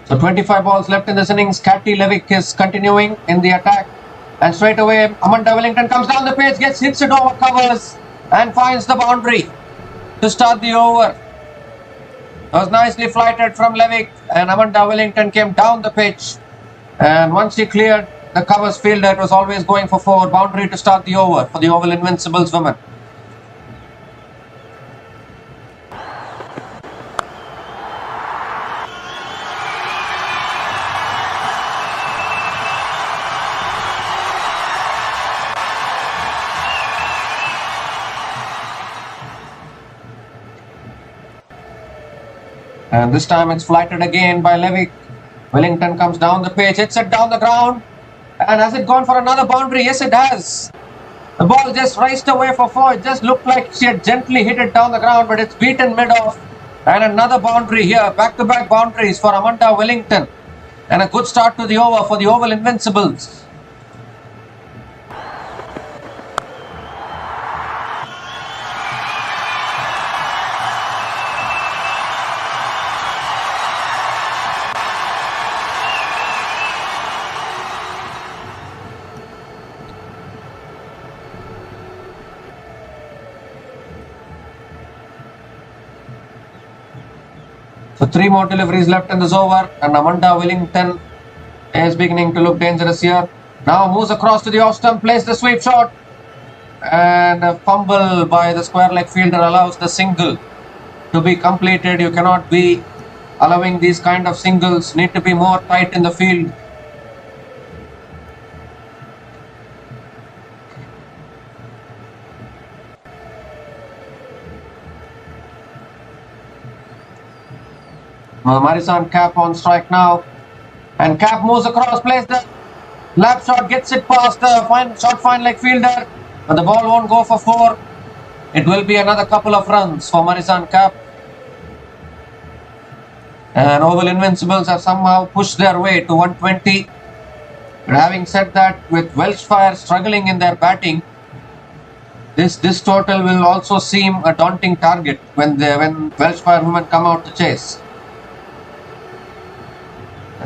So 25 balls left in this innings. Katy Levick is continuing in the attack. And straight away, Amanda Wellington comes down the pitch, hits it over covers and finds the boundary to start the over. It was nicely flighted from Levick and Amanda Wellington came down the pitch. And once she cleared the covers fielder, it was always going for 4. Boundary to start the over for the Oval Invincibles women. And this time it's flighted again by Levick. Wellington comes down the pitch, hits it down the ground. And has it gone for another boundary? Yes, it has. The ball just raced away for 4. It just looked like she had gently hit it down the ground, but it's beaten mid-off. And another boundary here. Back-to-back boundaries for Amanda Wellington. And a good start to the over for the Oval Invincibles. So 3 more deliveries left in this over and Amanda Wellington is beginning to look dangerous here. Now moves across to the off stump, plays the sweep shot and a fumble by the square leg fielder allows the single to be completed. You cannot be allowing these kind of singles, need to be more tight in the field. Marizan Kapp on strike now. And Kapp moves across, plays the lap shot, gets it past the fine leg fielder. But the ball won't go for 4. It will be another couple of runs for Marizan Kapp. And Oval Invincibles have somehow pushed their way to 120. But having said that, with Welsh Fire struggling in their batting, this total will also seem a daunting target when Welsh Fire women come out to chase.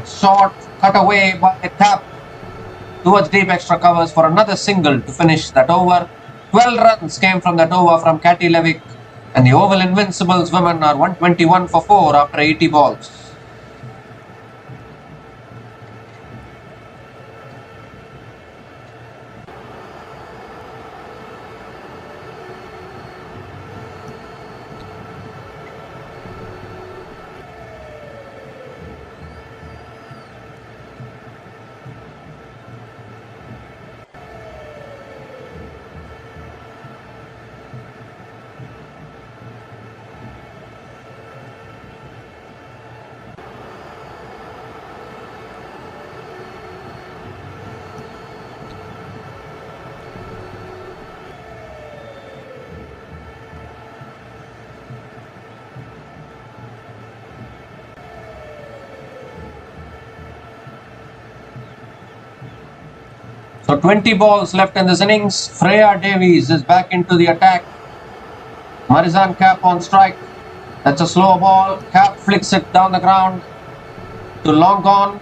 Short cut away by Kapp towards deep extra covers for another single to finish that over. 12 runs came from that over from Katy Levick and the Oval Invincibles women are 121 for 4 after 80 balls. So 20 balls left in this innings. Freya Davies is back into the attack. Marizan Kapp on strike. That's a slow ball. Kapp flicks it down the ground to long on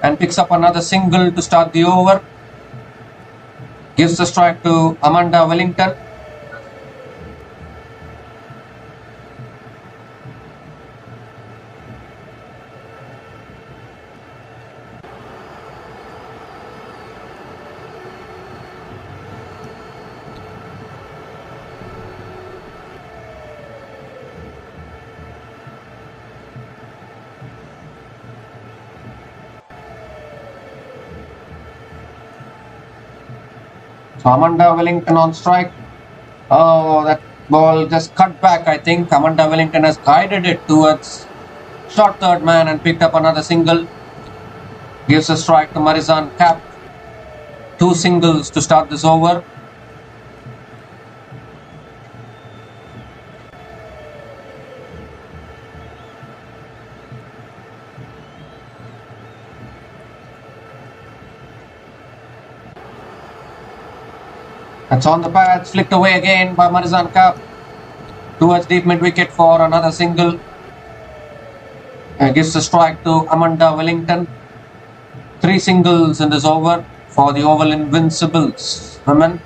and picks up another single to start the over. Gives the strike to Amanda Wellington. So Amanda Wellington on strike. Oh, that ball just cut back, I think. Amanda Wellington has guided it towards short third man and picked up another single. Gives a strike to Marizan Kapp. 2 singles to start this over. That's on the pads, flicked away again by Marizan Kapp towards deep mid wicket for another single. Gives a strike to Amanda Wellington. 3 singles in this over for the Oval Invincibles women.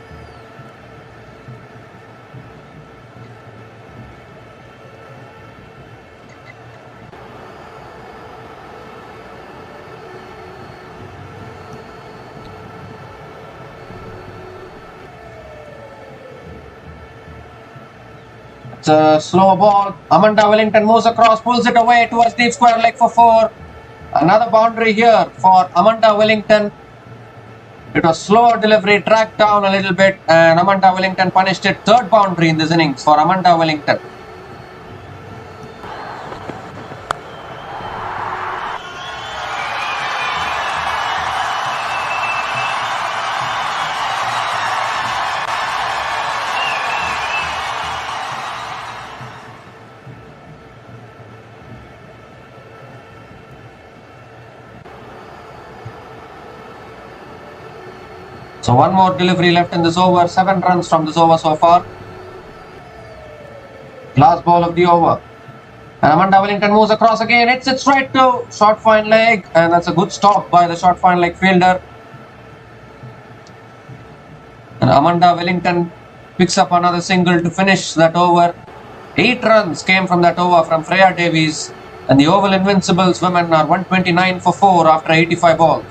It's a slow ball. Amanda Wellington moves across, pulls it away towards deep square leg for 4. Another boundary here for Amanda Wellington. It was slower delivery, dragged down a little bit, and Amanda Wellington punished it. 3rd boundary in this innings for Amanda Wellington. So one more delivery left in this over. 7 runs from this over so far. Last ball of the over. And Amanda Wellington moves across again. Hits it straight to short fine leg. And that's a good stop by the short fine leg fielder. And Amanda Wellington picks up another single to finish that over. 8 runs came from that over from Freya Davies. And the Oval Invincibles women are 129 for 4 after 85 balls.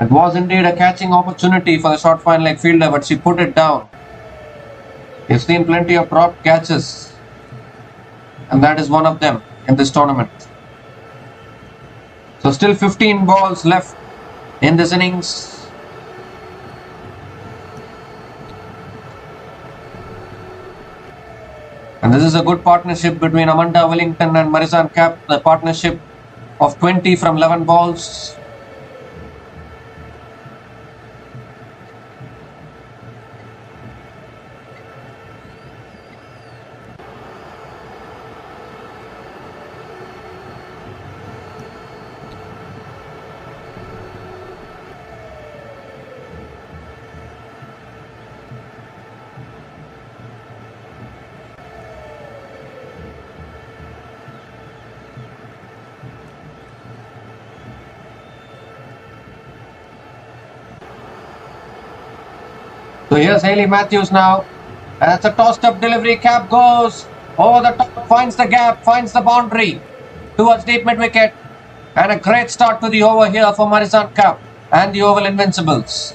It was indeed a catching opportunity for the short fine leg fielder, but she put it down. We've seen plenty of dropped catches, and that is one of them in this tournament. So still 15 balls left in this innings. And this is a good partnership between Amanda Wellington and Marizan Kapp, the partnership of 20 from 11 balls. So here's Hayley Matthews now. And that's a tossed up delivery. Kapp goes over the top, finds the gap, finds the boundary towards deep mid wicket. And a great start to the over here for Marizan Kapp and the Oval Invincibles.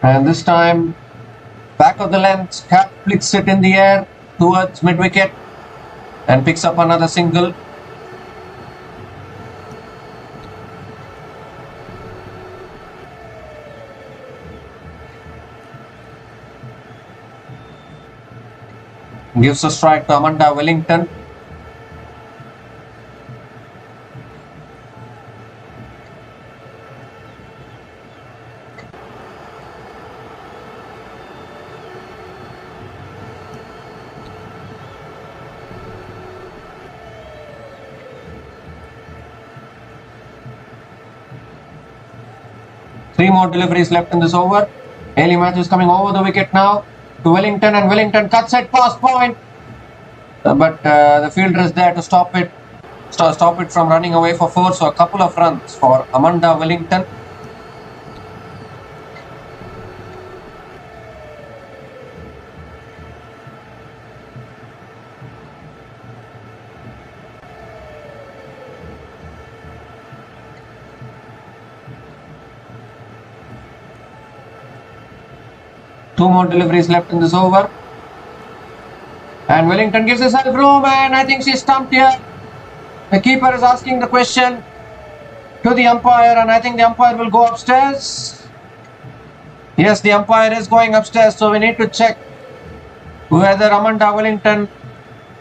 And this time, back of the length, Kapp flicks it in the air towards mid wicket and picks up another single. Gives a strike to Amanda Wellington. 3 more deliveries left in this over. Hayley Matthews coming over the wicket now to Wellington, and Wellington cuts it past point. But the fielder is there to stop it from running away for 4. So a couple of runs for Amanda Wellington. Two more deliveries left in this over. And Wellington gives herself room, and I think she's stumped here. The keeper is asking the question to the umpire, and I think the umpire will go upstairs. Yes, the umpire is going upstairs, so we need to check whether Amanda Wellington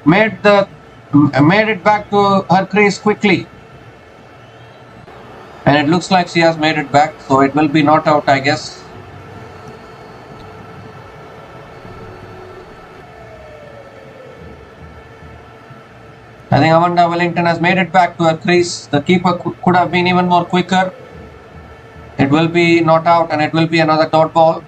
made it back to her crease quickly. And it looks like she has made it back, so it will be not out, I guess. I think Amanda Wellington has made it back to her crease. The keeper could have been even more quicker. It will be not out, and it will be another dot ball.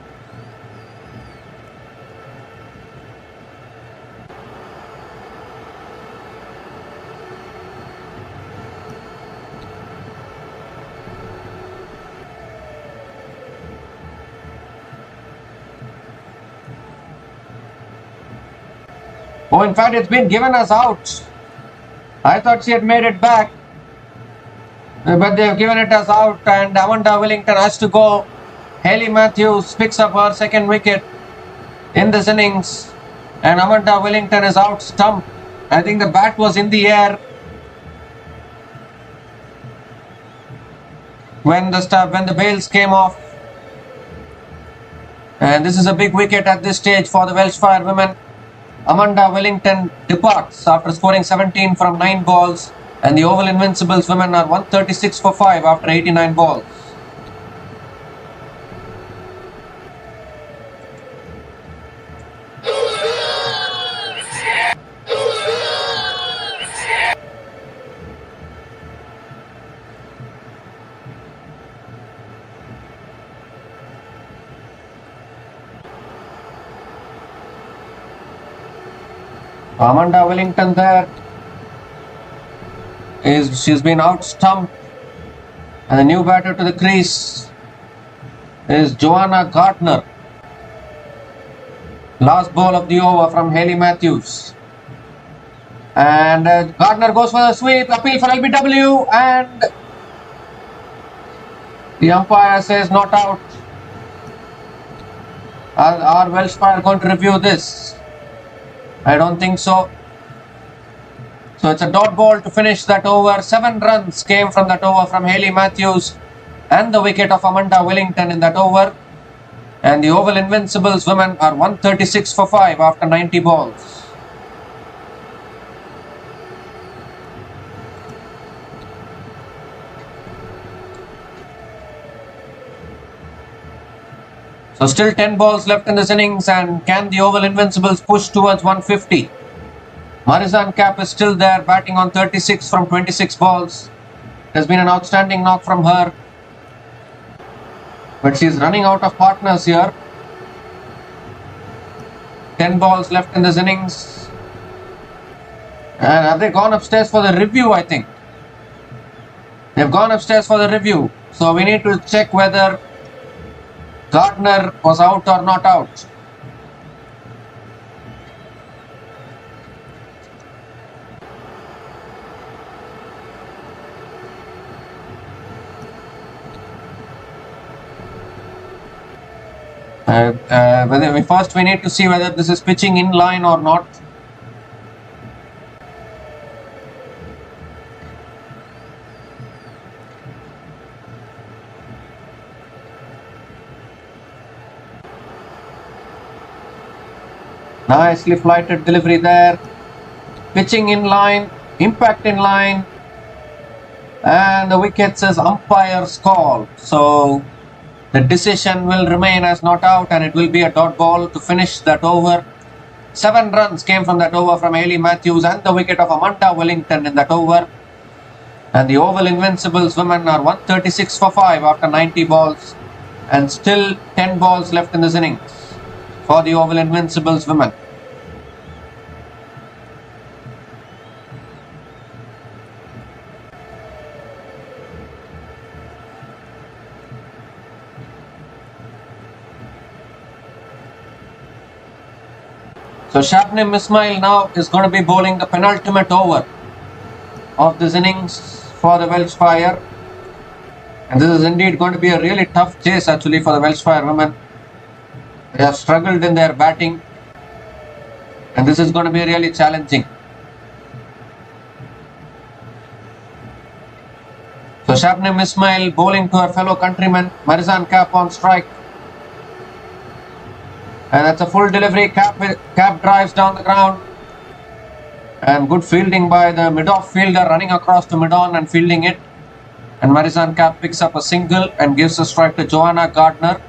Oh, in fact, it's been given as out. I thought she had made it back, but they have given it as out, and Amanda Wellington has to go. Hayley Matthews picks up her second wicket in this innings, and Amanda Wellington is out stumped. I think the bat was in the air when the bails came off, and this is a big wicket at this stage for the Welsh Fire women. Amanda Wellington departs after scoring 17 from 9 balls, and the Oval Invincibles women are 136 for 5 after 89 balls. Amanda Wellington there she's been out stumped, and the new batter to the crease is Joanna Gardner. Last ball of the over from Hayley Matthews, and Gardner goes for the sweep, appeal for LBW, and the umpire says not out. Are Welsh Fire going to review this? I don't think so. So it's a dot ball to finish that over. 7 runs came from that over from Hayley Matthews and the wicket of Amanda Wellington in that over. And the Oval Invincibles women are 136 for 5 after 90 balls. So still 10 balls left in this innings, and can the Oval Invincibles push towards 150? Marizanne Kapp is still there, batting on 36 from 26 balls. It has been an outstanding knock from her, but she is running out of partners here. 10 balls left in this innings. And have they gone upstairs for the review? I think they've gone upstairs for the review. So we need to check whether Gardner was out or not out. First we need to see whether this is pitching in line or not. Nicely flighted delivery there. Pitching in line, impact in line, and the wicket says umpire's call. So the decision will remain as not out, and it will be a dot ball to finish that over. 7 runs came from that over from Hayley Matthews and the wicket of Amanda Wellington in that over. And the Oval Invincibles women are 136 for 5 after 90 balls. And still 10 balls left in this innings for the Oval Invincibles women. So Shabnim Ismail now is going to be bowling the penultimate over of this innings for the Welsh Fire. And this is indeed going to be a really tough chase actually for the Welsh Fire women. They have struggled in their batting. And this is going to be really challenging. So Shabnim Ismail bowling to her fellow countryman Marizan Kapp on strike. And that's a full delivery. Kapp drives down the ground. And good fielding by the mid-off fielder, running across to mid-on and fielding it. And Marizan Kapp picks up a single and gives a strike to Joanna Gardner.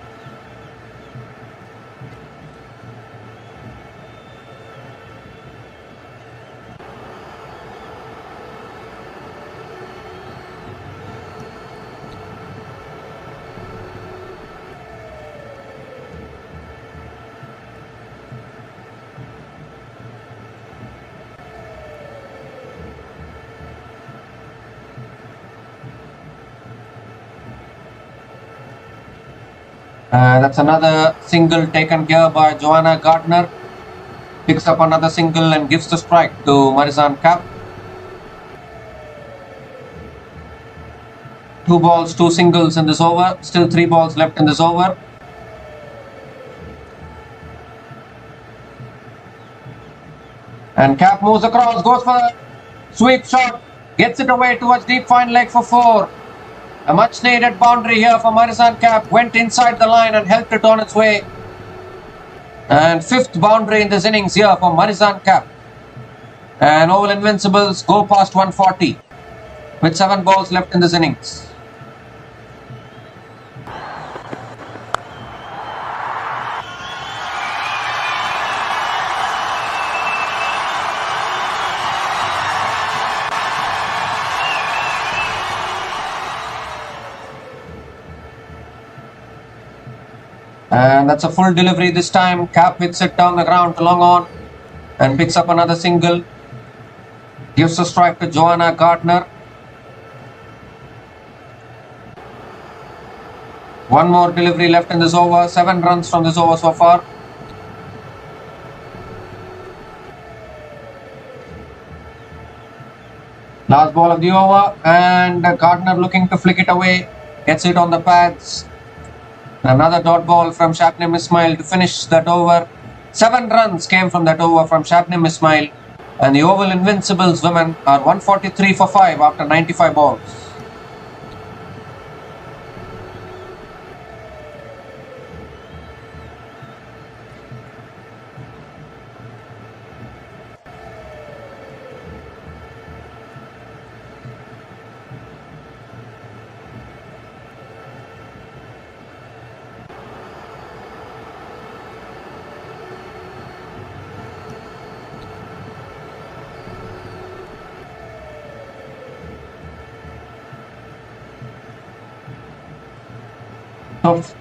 That's another single taken here by Joanna Gardner. Picks up another single and gives the strike to Marizan Kapp. 2 balls, 2 singles in this over. Still 3 balls left in this over. And Kapp moves across, goes for a sweep shot. Gets it away towards deep fine leg for 4. A much needed boundary here for Marizan Kapp. Went inside the line and helped it on its way. And 5th boundary in this innings here for Marizan Kapp. And Oval Invincibles go past 140 with 7 balls left in this innings. And that's a full delivery this time. Kapp hits it down the ground to long on and picks up another single. Gives a strike to Joanna Gardner. 1 more delivery left in this over. 7 runs from this over so far. Last ball of the over, and Gardner looking to flick it away. Gets it on the pads. Another dot ball from Shabnim Ismail to finish that over. 7 runs came from that over from Shabnim Ismail. And the Oval Invincibles women are 143 for 5 after 95 balls.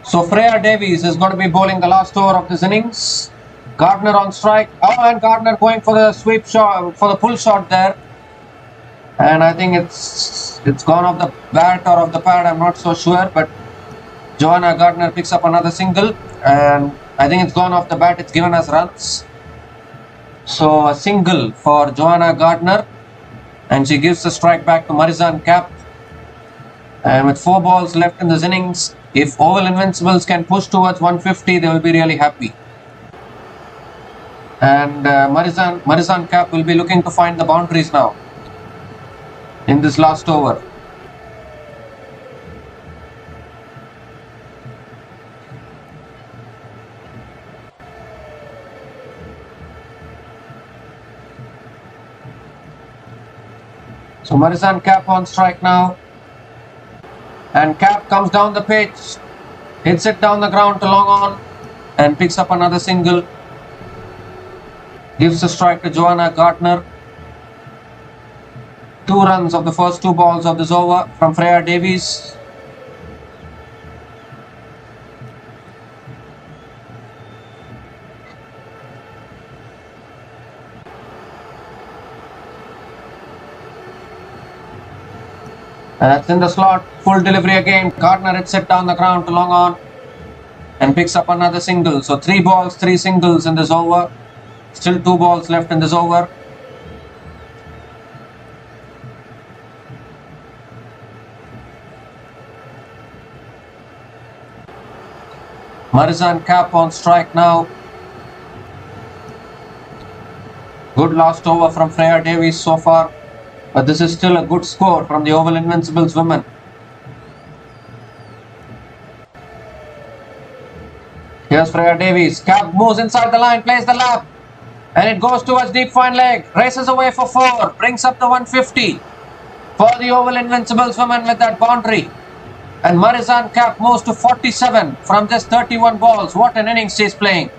So Freya Davies is going to be bowling the last over of this innings. Gardner on strike. Oh, and Gardner going for the sweep shot, for the pull shot there. And I think it's gone off the bat or off the pad. I'm not so sure, but Joanna Gardner picks up another single, and I think it's gone off the bat. It's given us runs. So a single for Joanna Gardner, and she gives the strike back to Marizan Kapp. And with 4 balls left in this innings, if Oval Invincibles can push towards 150, they will be really happy. And Marizan Kapp will be looking to find the boundaries now in this last over. So Marizan Kapp on strike now. And Kapp comes down the pitch, hits it down the ground to long on and picks up another single. Gives a strike to Joanna Gardner. 2 runs of the first 2 balls of this over from Freya Davies. And that's in the slot. Full delivery again. Gardner hits it down the ground to long on and picks up another single. So 3 balls, 3 singles in this over. Still 2 balls left in this over. Marizan Kapp on strike now. Good last over from Freya Davies so far. But this is still a good score from the Oval Invincibles women. Here's Freya Davies. Kapp moves inside the line, plays the lap. And it goes towards deep fine leg. Races away for 4. Brings up the 150 for the Oval Invincibles women with that boundary. And Marizan Kapp moves to 47 from just 31 balls. What an innings she's playing.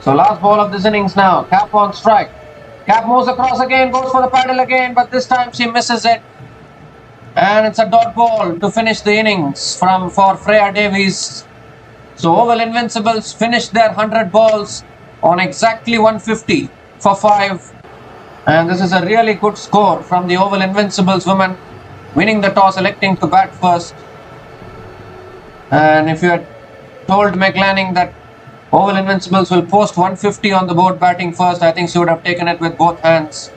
So last ball of this innings now. Kapp on strike. Kapp moves across again, goes for the paddle again, but this time she misses it. And it's a dot ball to finish the innings for Freya Davies. So Oval Invincibles finished their 100 balls on exactly 150 for 5. And this is a really good score from the Oval Invincibles women, winning the toss, electing to bat first. And if you had told Meg Lanning that Oval Invincibles will post 150 on the board batting first, I think she would have taken it with both hands.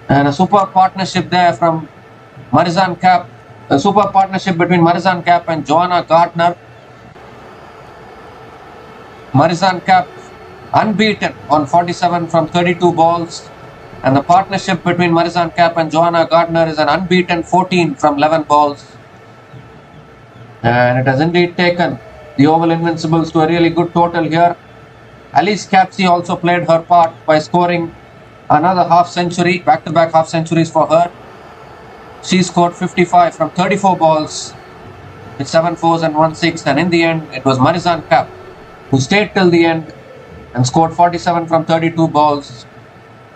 And a superb partnership there from Marizan Kapp. A superb partnership between Marizan Kapp and Joanna Gardner. Marizan Kapp unbeaten on 47 from 32 balls. And the partnership between Marizan Kapp and Joanna Gardner is an unbeaten 14 from 11 balls. And it has indeed taken the Oval Invincibles to a really good total here. Alice Capsey also played her part by scoring another half century, back-to-back half centuries for her. She scored 55 from 34 balls with 7 fours and 1 6. And in the end, it was Marizan Kapp who stayed till the end and scored 47 from 32 balls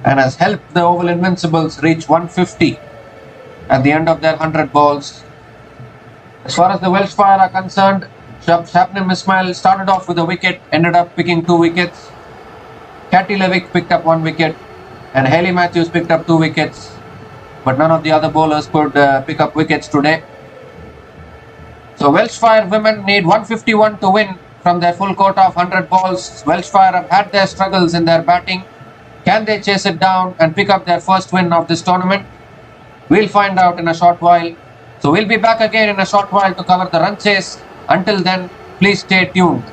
and has helped the Oval Invincibles reach 150 at the end of their 100 balls. As far as the Welsh Fire are concerned, Shabnam Ismail started off with a wicket, ended up picking 2 wickets. Katie Levick picked up 1 wicket and Hayley Matthews picked up 2 wickets. But none of the other bowlers could pick up wickets today. So Welsh Fire women need 151 to win from their full quota of 100 balls. Welsh Fire have had their struggles in their batting. Can they chase it down and pick up their first win of this tournament? We'll find out in a short while. So we'll be back again in a short while to cover the run chase. Until then, please stay tuned.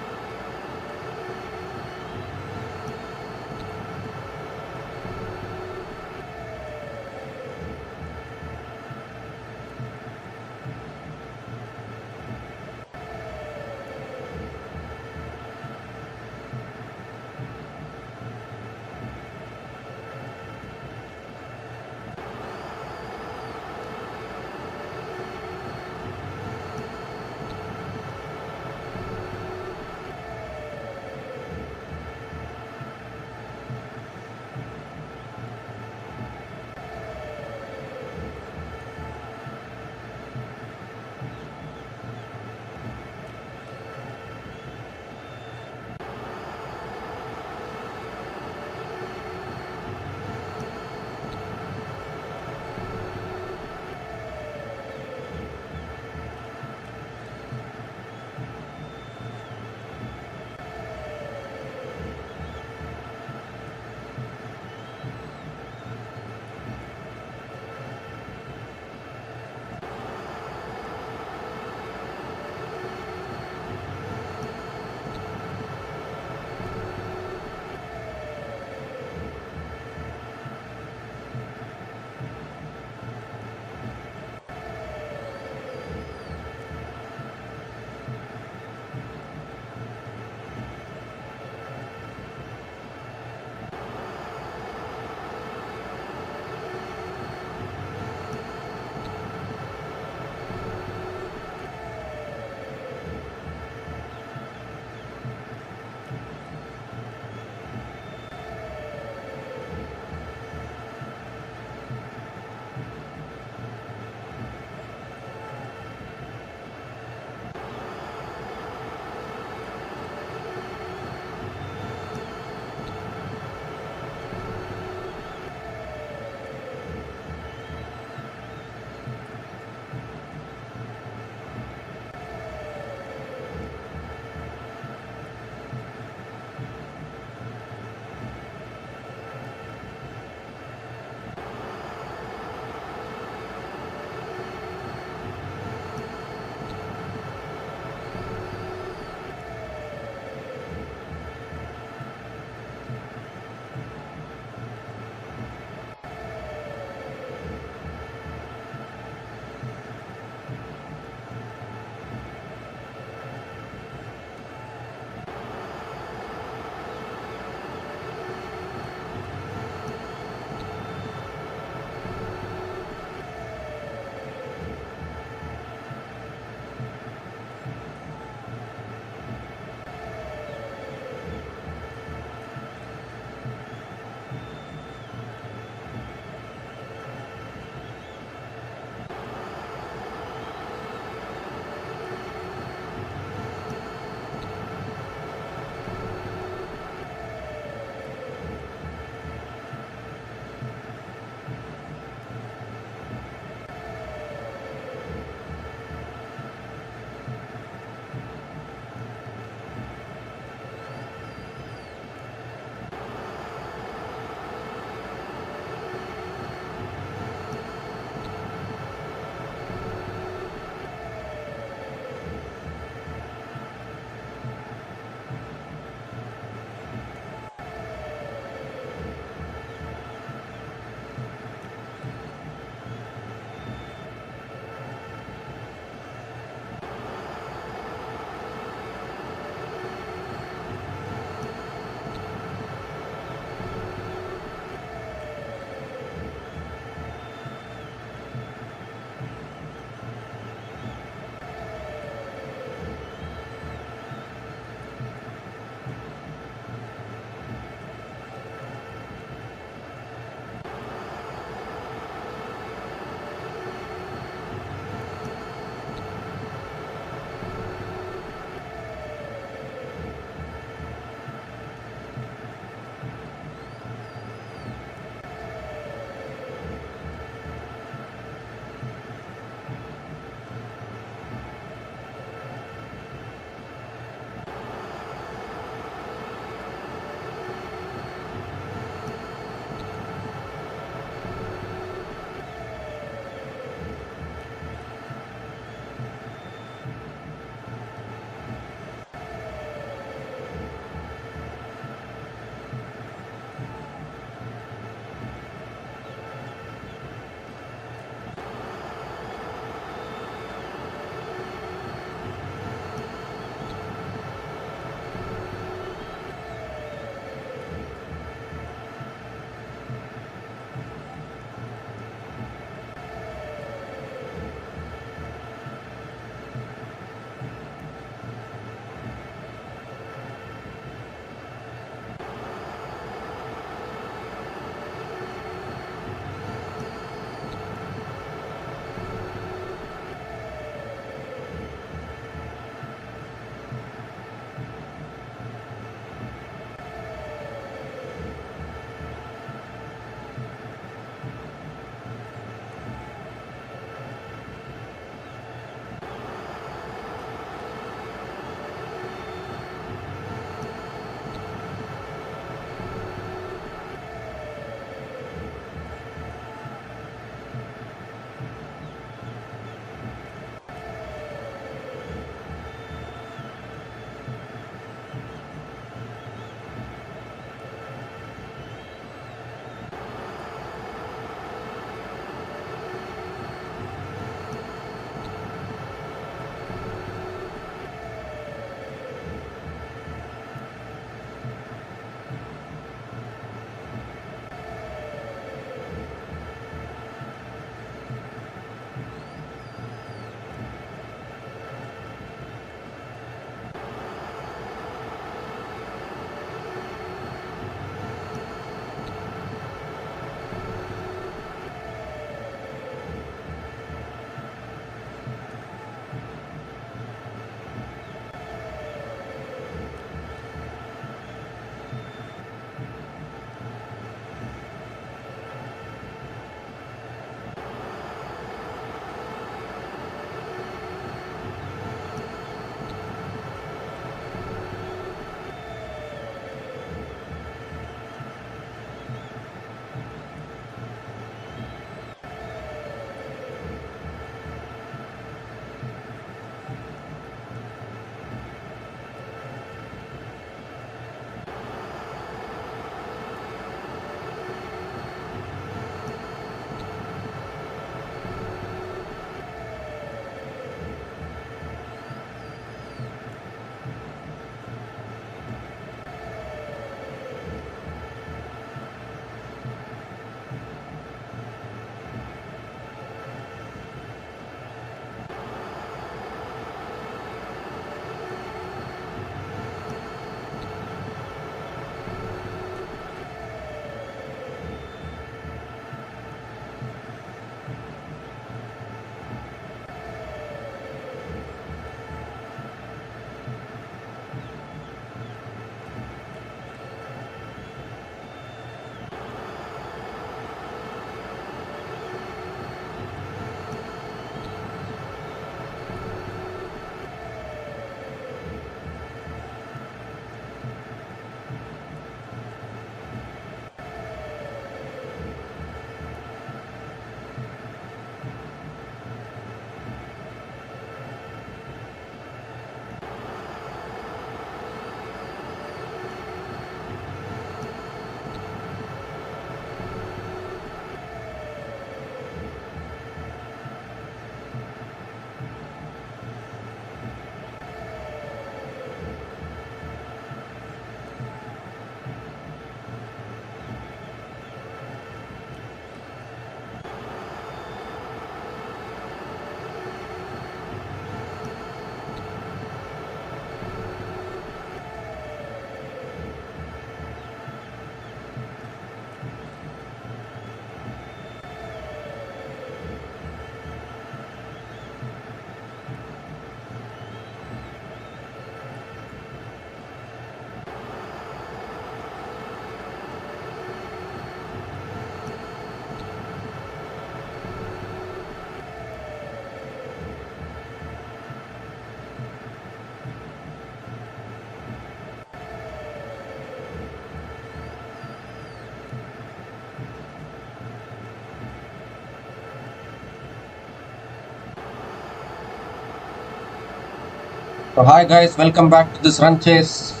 So hi guys, welcome back to this run chase.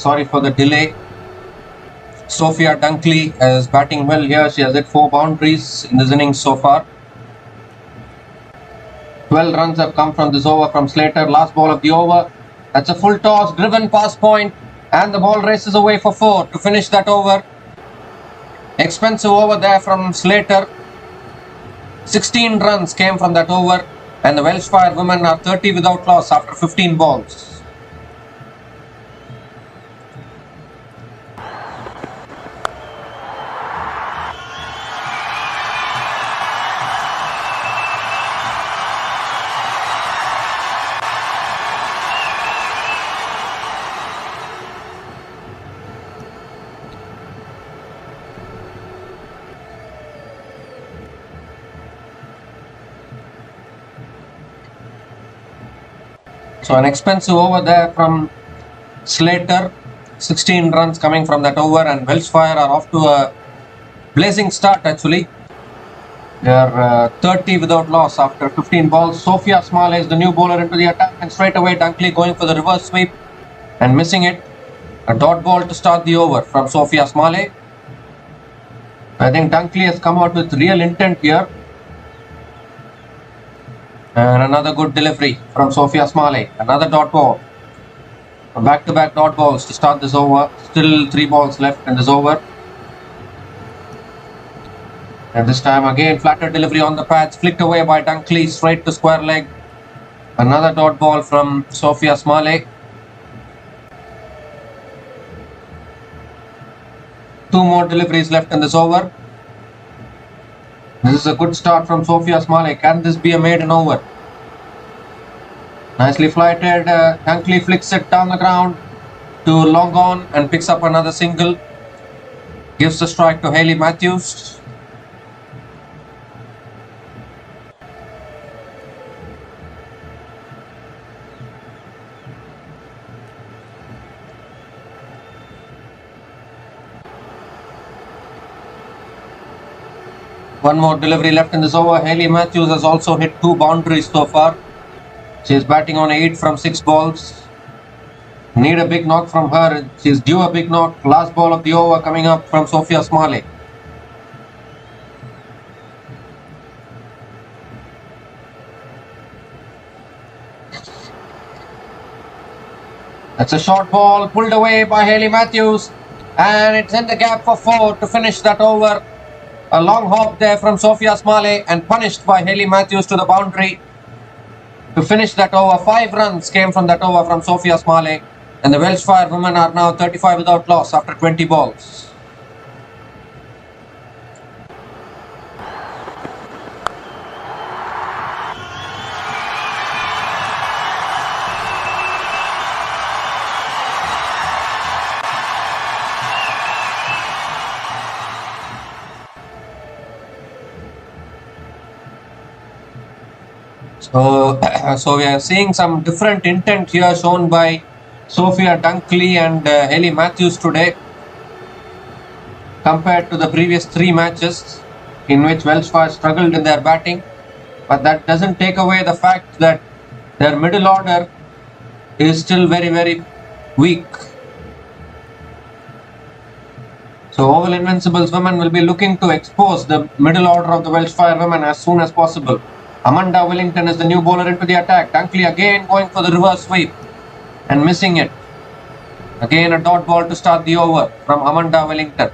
Sorry for the delay. Sophia Dunkley is batting well here. She has hit 4 boundaries in this innings so far. 12 runs have come from this over from Slater. Last ball of the over. That's a full toss, driven past point, and the ball races away for 4 to finish that over. Expensive over there from Slater. 16 runs came from that over, and the Welsh Fire women are 30 without loss after 15 balls. So an expensive over there from Slater. 16 runs coming from that over, and Welsh Fire are off to a blazing start actually. They are 30 without loss after 15 balls. Sophia Smalley is the new bowler into the attack, and straight away Dunkley going for the reverse sweep and missing it. A dot ball to start the over from Sophia Smalley. I think Dunkley has come out with real intent here. And another good delivery from Sophia Smalley. Another dot ball. Back-to-back dot balls to start this over. Still 3 balls left in this over. And this time again, flatter delivery on the pads. Flicked away by Dunkley, straight to square leg. Another dot ball from Sophia Smalley. 2 more deliveries left in this over. This is a good start from Sophia Smalley. Can this be a maiden over? Nicely flighted. Dunkley flicks it down the ground to long on and picks up another single. Gives the strike to Hayley Matthews. One more delivery left in this over. Hayley Matthews has also hit 2 boundaries so far. She is batting on 8 from 6 balls. Need a big knock from her. She is due a big knock. Last ball of the over coming up from Sophia Smalley. That's a short ball pulled away by Hayley Matthews, and it's in the gap for 4 to finish that over. A long hop there from Sophia Smalley and punished by Hayley Matthews to the boundary to finish that over. 5 runs came from that over from Sophia Smalley, and the Welsh Fire women are now 35 without loss after 20 balls. So we are seeing some different intent here shown by Sophia Dunkley and Hayley Matthews today compared to the previous 3 matches in which Welsh Fire struggled in their batting. But that doesn't take away the fact that their middle order is still very, very weak. So Oval Invincibles women will be looking to expose the middle order of the Welsh Fire women as soon as possible. Amanda Wellington is the new bowler into the attack. Dunkley again going for the reverse sweep and missing it. Again a dot ball to start the over from Amanda Wellington.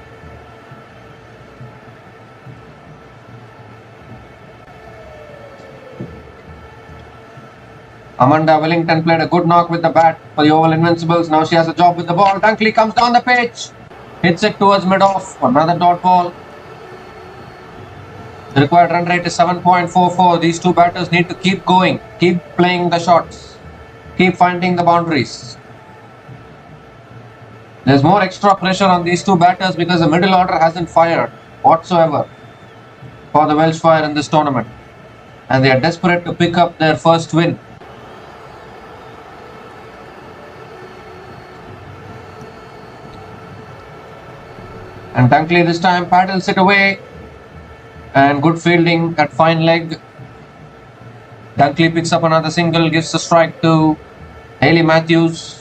Amanda Wellington played a good knock with the bat for the Oval Invincibles. Now she has a job with the ball. Dunkley comes down the pitch. Hits it towards mid-off. Another dot ball. The required run rate is 7.44. These 2 batters need to keep going, keep playing the shots, keep finding the boundaries. There's more extra pressure on these 2 batters because the middle order hasn't fired whatsoever for the Welsh Fire in this tournament, and they are desperate to pick up their first win. And Dunkley this time paddles it away. And good fielding at fine leg. Dunkley picks up another single, gives a strike to Hayley Matthews.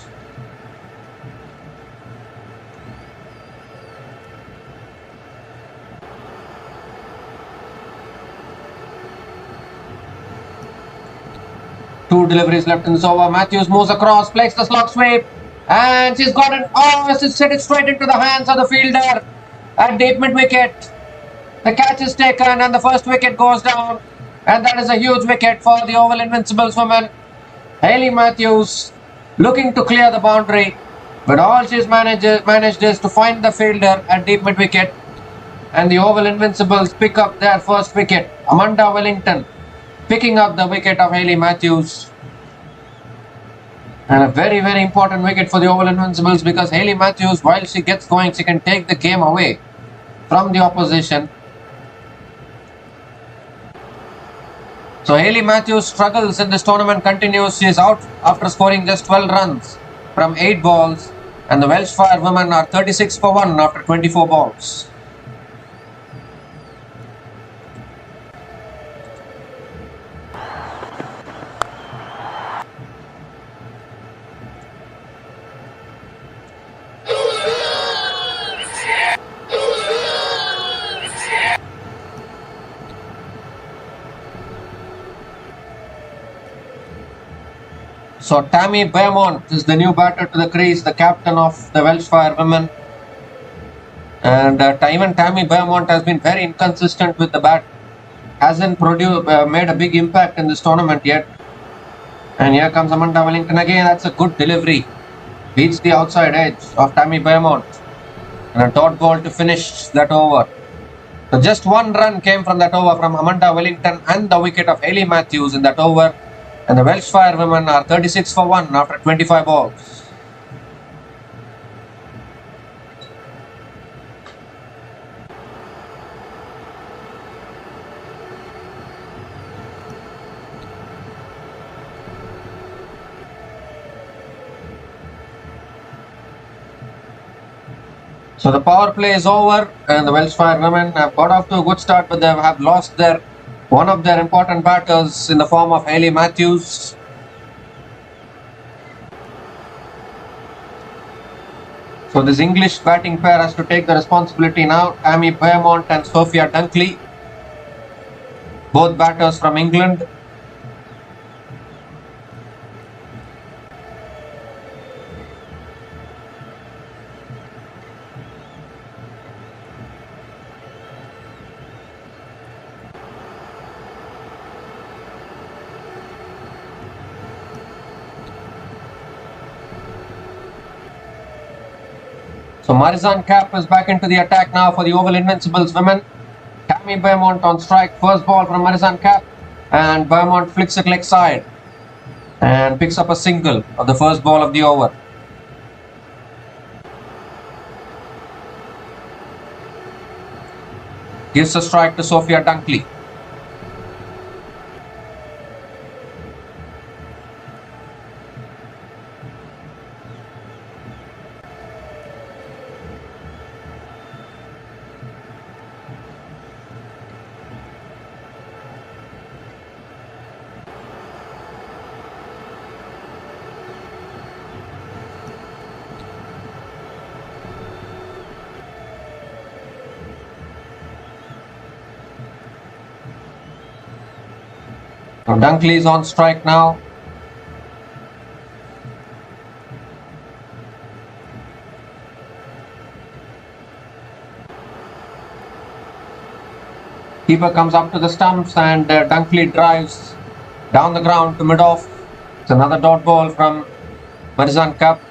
Two deliveries left in this over. Matthews moves across, plays the slog sweep, and she's got it. Oh, she's set it straight into the hands of the fielder at deep mid wicket. The catch is taken, and the first wicket goes down, and that is a huge wicket for the Oval Invincibles women. Hayley Matthews looking to clear the boundary, but all she's managed is to find the fielder at deep mid wicket, and the Oval Invincibles pick up their first wicket. Amanda Wellington picking up the wicket of Hayley Matthews. And a very, very important wicket for the Oval Invincibles, because Hayley Matthews, while she gets going, she can take the game away from the opposition. So Hayley Matthews' struggles in this tournament continues. She is out after scoring just 12 runs from 8 balls, and the Welsh Fire women are 36 for 1 after 24 balls. So Tammy Beaumont is the new batter to the crease, the captain of the Welsh Fire women. And even Tammy Beaumont has been very inconsistent with the bat. Hasn't made a big impact in this tournament yet. And here comes Amanda Wellington again. That's a good delivery. Beats the outside edge of Tammy Beaumont. And a dot ball to finish that over. So just one run came from that over from Amanda Wellington and the wicket of Hayley Matthews in that over. And the Welsh Fire women are 36 for 1 after 25 balls. So the power play is over, and the Welsh Fire women have got off to a good start, but they have lost one of their important batters in the form of Hayley Matthews. So this English batting pair has to take the responsibility now. Tammy Beaumont and Sophia Dunkley, both batters from England. So Marizanne Kapp is back into the attack now for the Oval Invincibles women. Tammy Beaumont on strike. First ball from Marizanne Kapp, and Beaumont flicks it leg side and picks up a single of the first ball of the over. Gives a strike to Sophia Dunkley. So Dunkley is on strike now. Keeper comes up to the stumps, and Dunkley drives down the ground to mid-off. It's another dot ball from Marizanne Kapp.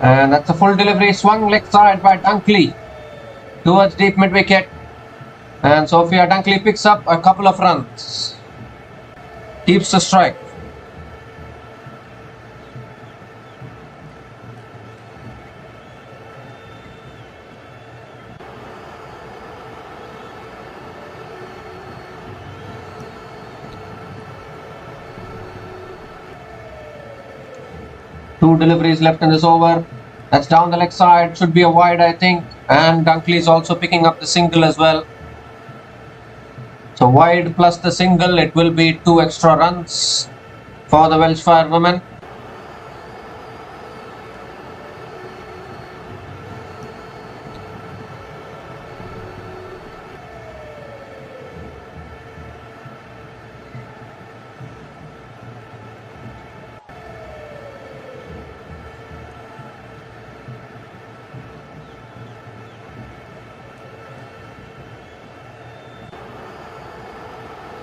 And that's a full delivery, swung leg side by Dunkley towards deep mid wicket. And Sophia Dunkley picks up a couple of runs. Keeps the strike. 2 deliveries left in this over. That's down the leg side. Should be a wide, I think. And Dunkley is also picking up the single as well. So wide plus the single, it will be 2 extra runs for the Welsh Fire women.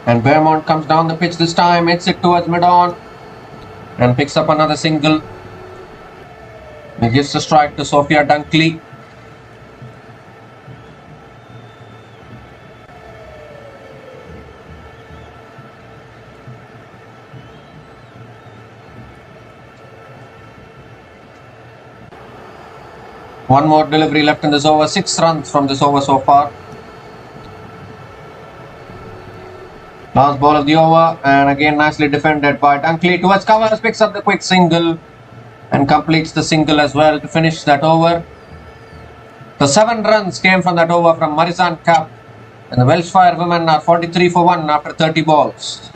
And Beaumont comes down the pitch this time, hits it towards mid-on and picks up another single. He gives the strike to Sophia Dunkley. One more delivery left in this over. 6 runs from this over so far. Last ball of the over, and again nicely defended by Dunkley towards covers, picks up the quick single and completes the single as well to finish that over. The 7 runs came from that over from Marizan Kapp, and the Welsh Fire women are 43 for 1 after 30 balls.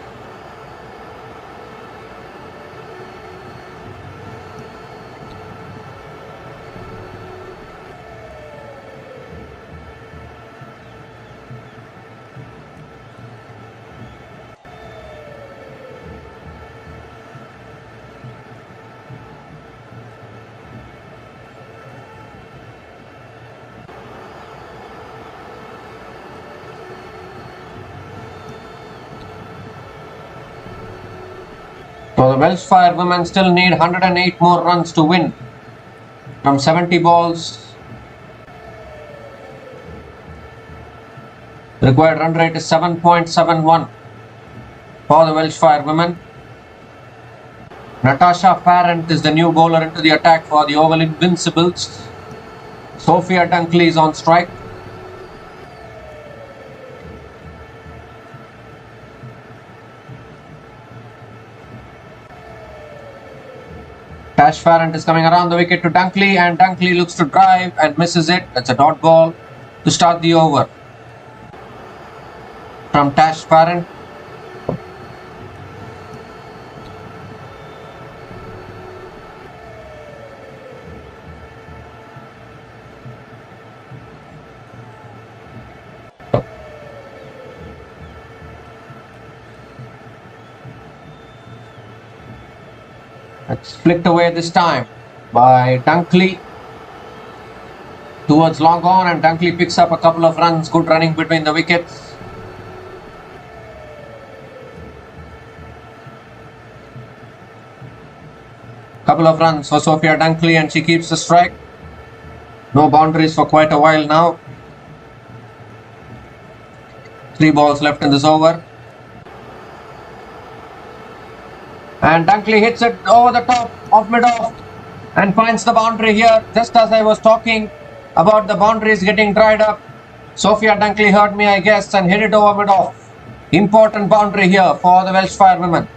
So the Welsh Fire women still need 108 more runs to win from 70 balls. The required run rate is 7.71 for the Welsh Fire women. Natasha Parent is the new bowler into the attack for the Oval Invincibles. Sophia Dunkley is on strike. Tash Farrant is coming around the wicket to Dunkley, and Dunkley looks to drive and misses it. That's a dot ball to start the over from Tash Farrant. It's flicked away this time by Dunkley towards long on, and Dunkley picks up a couple of runs. Good running between the wickets. Couple of runs for Sophia Dunkley, and she keeps the strike. No boundaries for quite a while now. 3 balls left in this over. And Dunkley hits it over the top of mid-off and finds the boundary here. Just as I was talking about the boundaries getting dried up, Sophia Dunkley heard me, I guess, and hit it over mid-off. Important boundary here for the Welsh Fire women.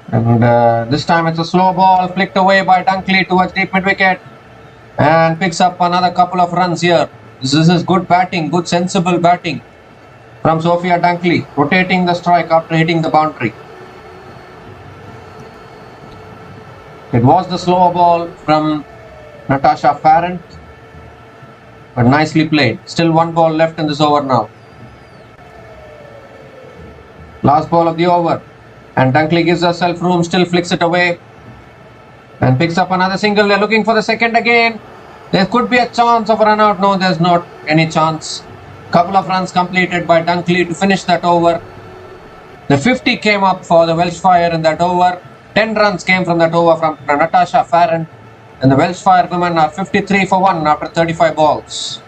And this time it's a slow ball flicked away by Dunkley towards deep mid-wicket and picks up another couple of runs here. This is good batting, good sensible batting from Sophia Dunkley, rotating the strike after hitting the boundary. It was the slower ball from Natasha Farrant, but nicely played. Still 1 ball left in this over now. Last ball of the over. And Dunkley gives herself room, still flicks it away and picks up another single. They're looking for the second again. There could be a chance of a run out. No, there's not any chance. Couple of runs completed by Dunkley to finish that over. The 50 came up for the Welsh Fire in that over. 10 runs came from that over from Natasha Farrant. And the Welsh Fire women are 53 for 1 after 35 balls.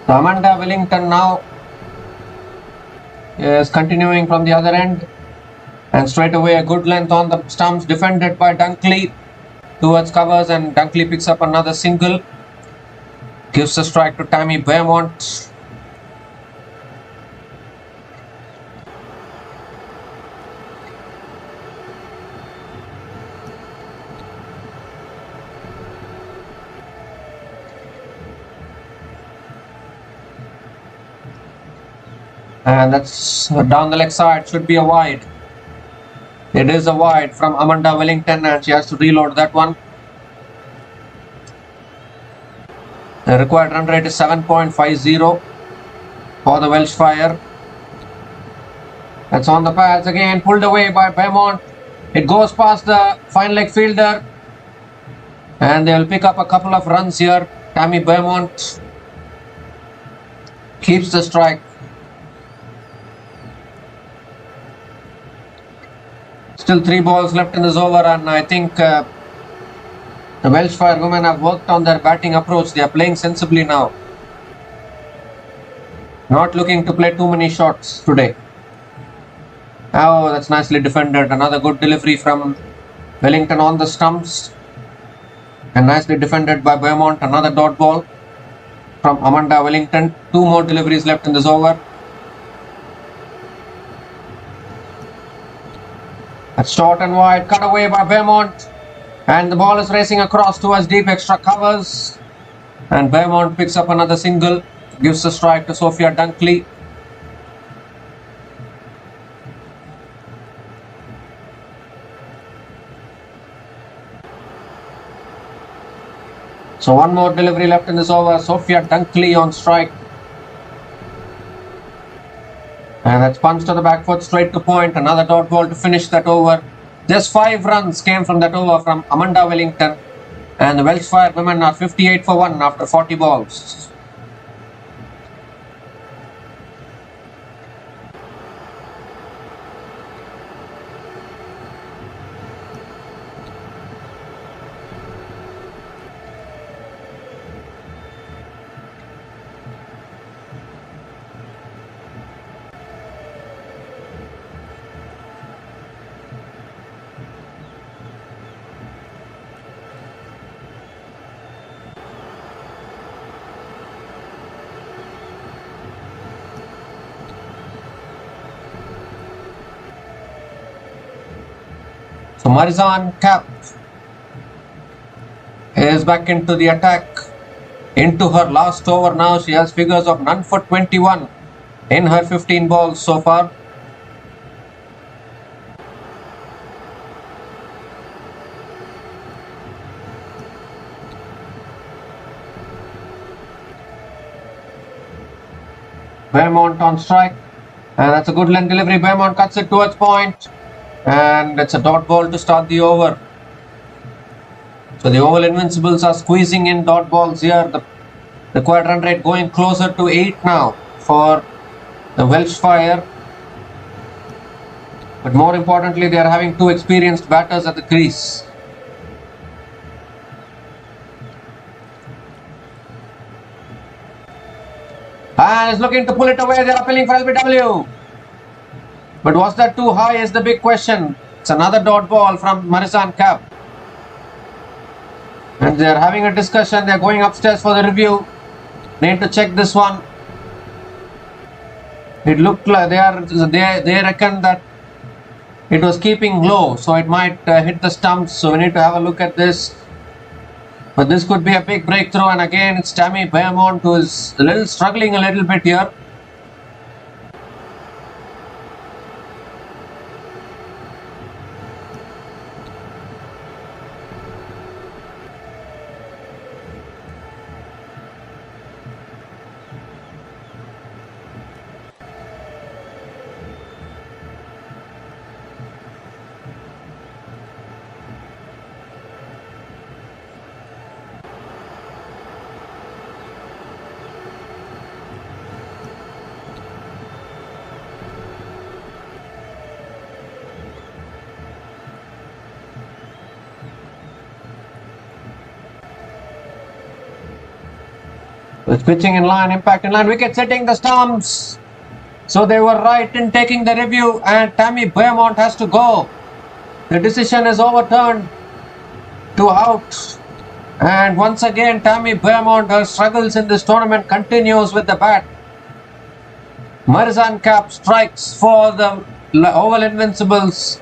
So Amanda Wellington now is continuing from the other end, and straight away a good length on the stumps, defended by Dunkley towards covers, and Dunkley picks up another single, gives a strike to Tammy Beaumont. And that's down the leg side, should be a wide. It is a wide from Amanda Wellington, and she has to reload that one. The required run rate is 7.50 for the Welsh Fire. That's on the pads again, pulled away by Beaumont. It goes past the fine leg fielder, and they'll pick up a couple of runs here. Tammy Beaumont keeps the strike. Still 3 balls left in this over, and I think the Welsh Fire women have worked on their batting approach. They are playing sensibly now. Not looking to play too many shots today. Oh, that's nicely defended. Another good delivery from Wellington on the stumps. And nicely defended by Beaumont. Another dot ball from Amanda Wellington. 2 more deliveries left in this over. That's short and wide, cut away by Beaumont, and the ball is racing across towards deep extra covers, and Beaumont picks up another single, gives a strike to Sophia Dunkley. So 1 more delivery left in this over. Sophia Dunkley on strike. And that's punched to the back foot, straight to point. Another dot ball to finish that over. Just 5 runs came from that over from Amanda Wellington. And the Welsh Fire women are 58 for 1 after 40 balls. So Marizan Kapp is back into the attack, into her last over now. She has figures of none for 21 in her 15 balls so far. Beaumont on strike, and that's a good length delivery. Beaumont cuts it towards point, and it's a dot ball to start the over. So the Oval Invincibles are squeezing in dot balls here. The required run rate going closer to 8 now for the Welsh Fire. But more importantly, they are having 2 experienced batters at the crease. And is looking to pull it away. They are appealing for LBW. But was that too high is the big question. It's another dot ball from Marizan Kapp. And they are having a discussion. They are going upstairs for the review. Need to check this one. It looked like they reckon that it was keeping low, so it might hit the stumps. So we need to have a look at this. But this could be a big breakthrough, and again it's Tammy Beaumont who is struggling a little bit here. It's pitching in line, impact in line, wickets hitting the stumps. So they were right in taking the review, and Tammy Beaumont has to go. The decision is overturned to out. And once again, Tammy Beaumont, her struggles in this tournament continues with the bat. Marizanne Kapp strikes for the Oval Invincibles.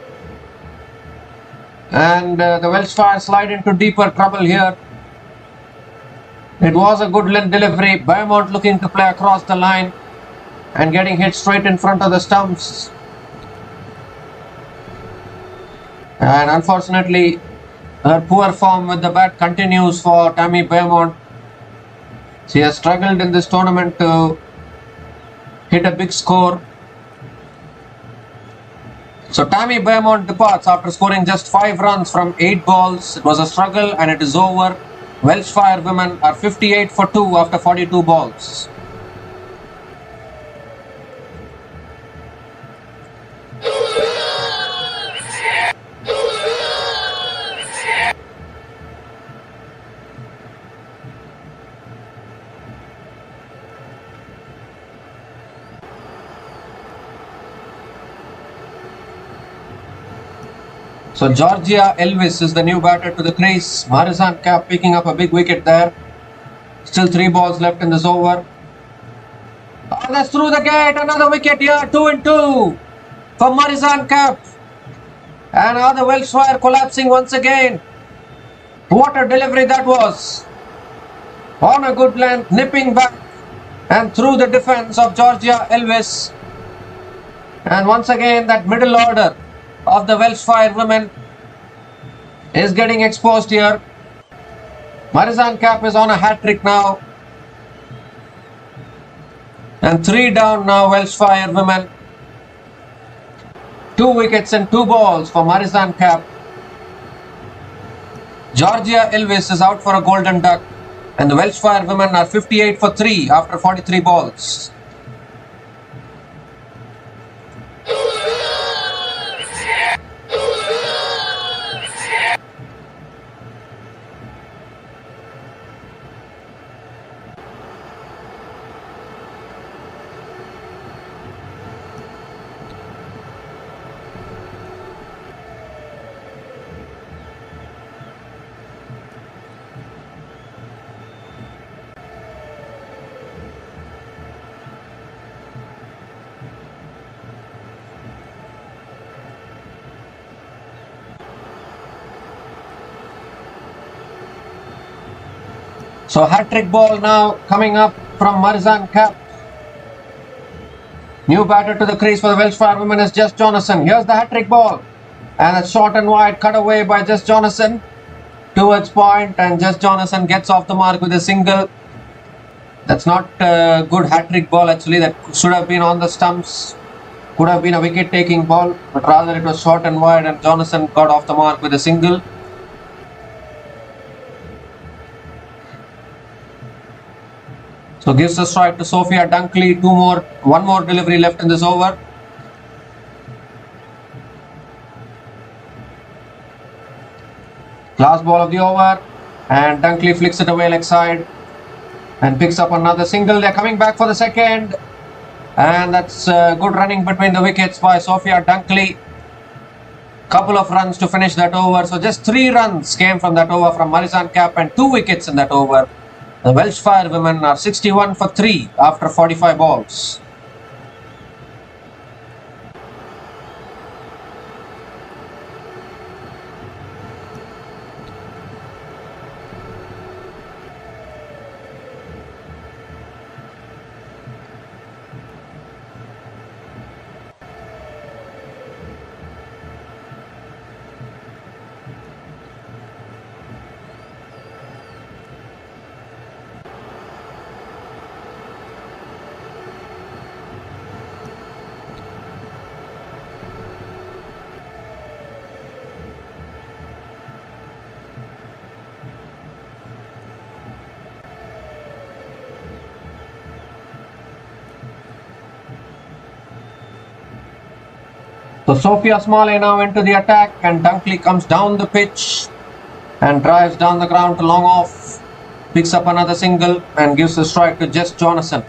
And the Welsh Fire slide into deeper trouble here. It was a good delivery. Beaumont looking to play across the line and getting hit straight in front of the stumps. And unfortunately, her poor form with the bat continues for Tammy Beaumont. She has struggled in this tournament to hit a big score. So Tammy Beaumont departs after scoring just 5 runs from 8 balls. It was a struggle and it is over. Welsh Fire women are 58 for 2 after 42 balls. So Georgia Elvis is the new batter to the crease. Marizanne Kapp picking up a big wicket there. Still 3 balls left in this over. Oh, that's through the gate. Another wicket here. 2-2 for Marizanne Kapp. And now the Welsh Fire collapsing once again. What a delivery that was. On a good length, nipping back and through the defense of Georgia Elvis. And once again, that middle order of the Welsh Fire women is getting exposed here. Marizanne Kapp is on a hat-trick now. And 3 down now, Welsh Fire women. 2 wickets and 2 balls for Marizanne Kapp. Georgia Elvis is out for a golden duck. And the Welsh Fire women are 58 for 3 after 43 balls. So hat-trick ball now coming up from Marizanne Kapp. New batter to the crease for the Welsh Fire women is Jess Jonathan. Here's the hat-trick ball. And it's short and wide, cut away by Jess Jonathan towards point, and Jess Jonathan gets off the mark with a single. That's not a good hat-trick ball actually. That should have been on the stumps. Could have been a wicket-taking ball, but rather it was short and wide, and Jonathan got off the mark with a single. So gives the strike to Sophia Dunkley. One more delivery left in this over. Last ball of the over, and Dunkley flicks it away leg side and picks up another single. They're coming back for the second, and that's good running between the wickets by Sophia Dunkley. Couple of runs to finish that over. So just 3 runs came from that over from Marizanne Kapp and 2 wickets in that over. The Welsh Fire women are 61 for 3 after 45 balls. So Sophia Smalley now into the attack, and Dunkley comes down the pitch and drives down the ground to long off. picks up another single and gives the strike to Jess Jonathan.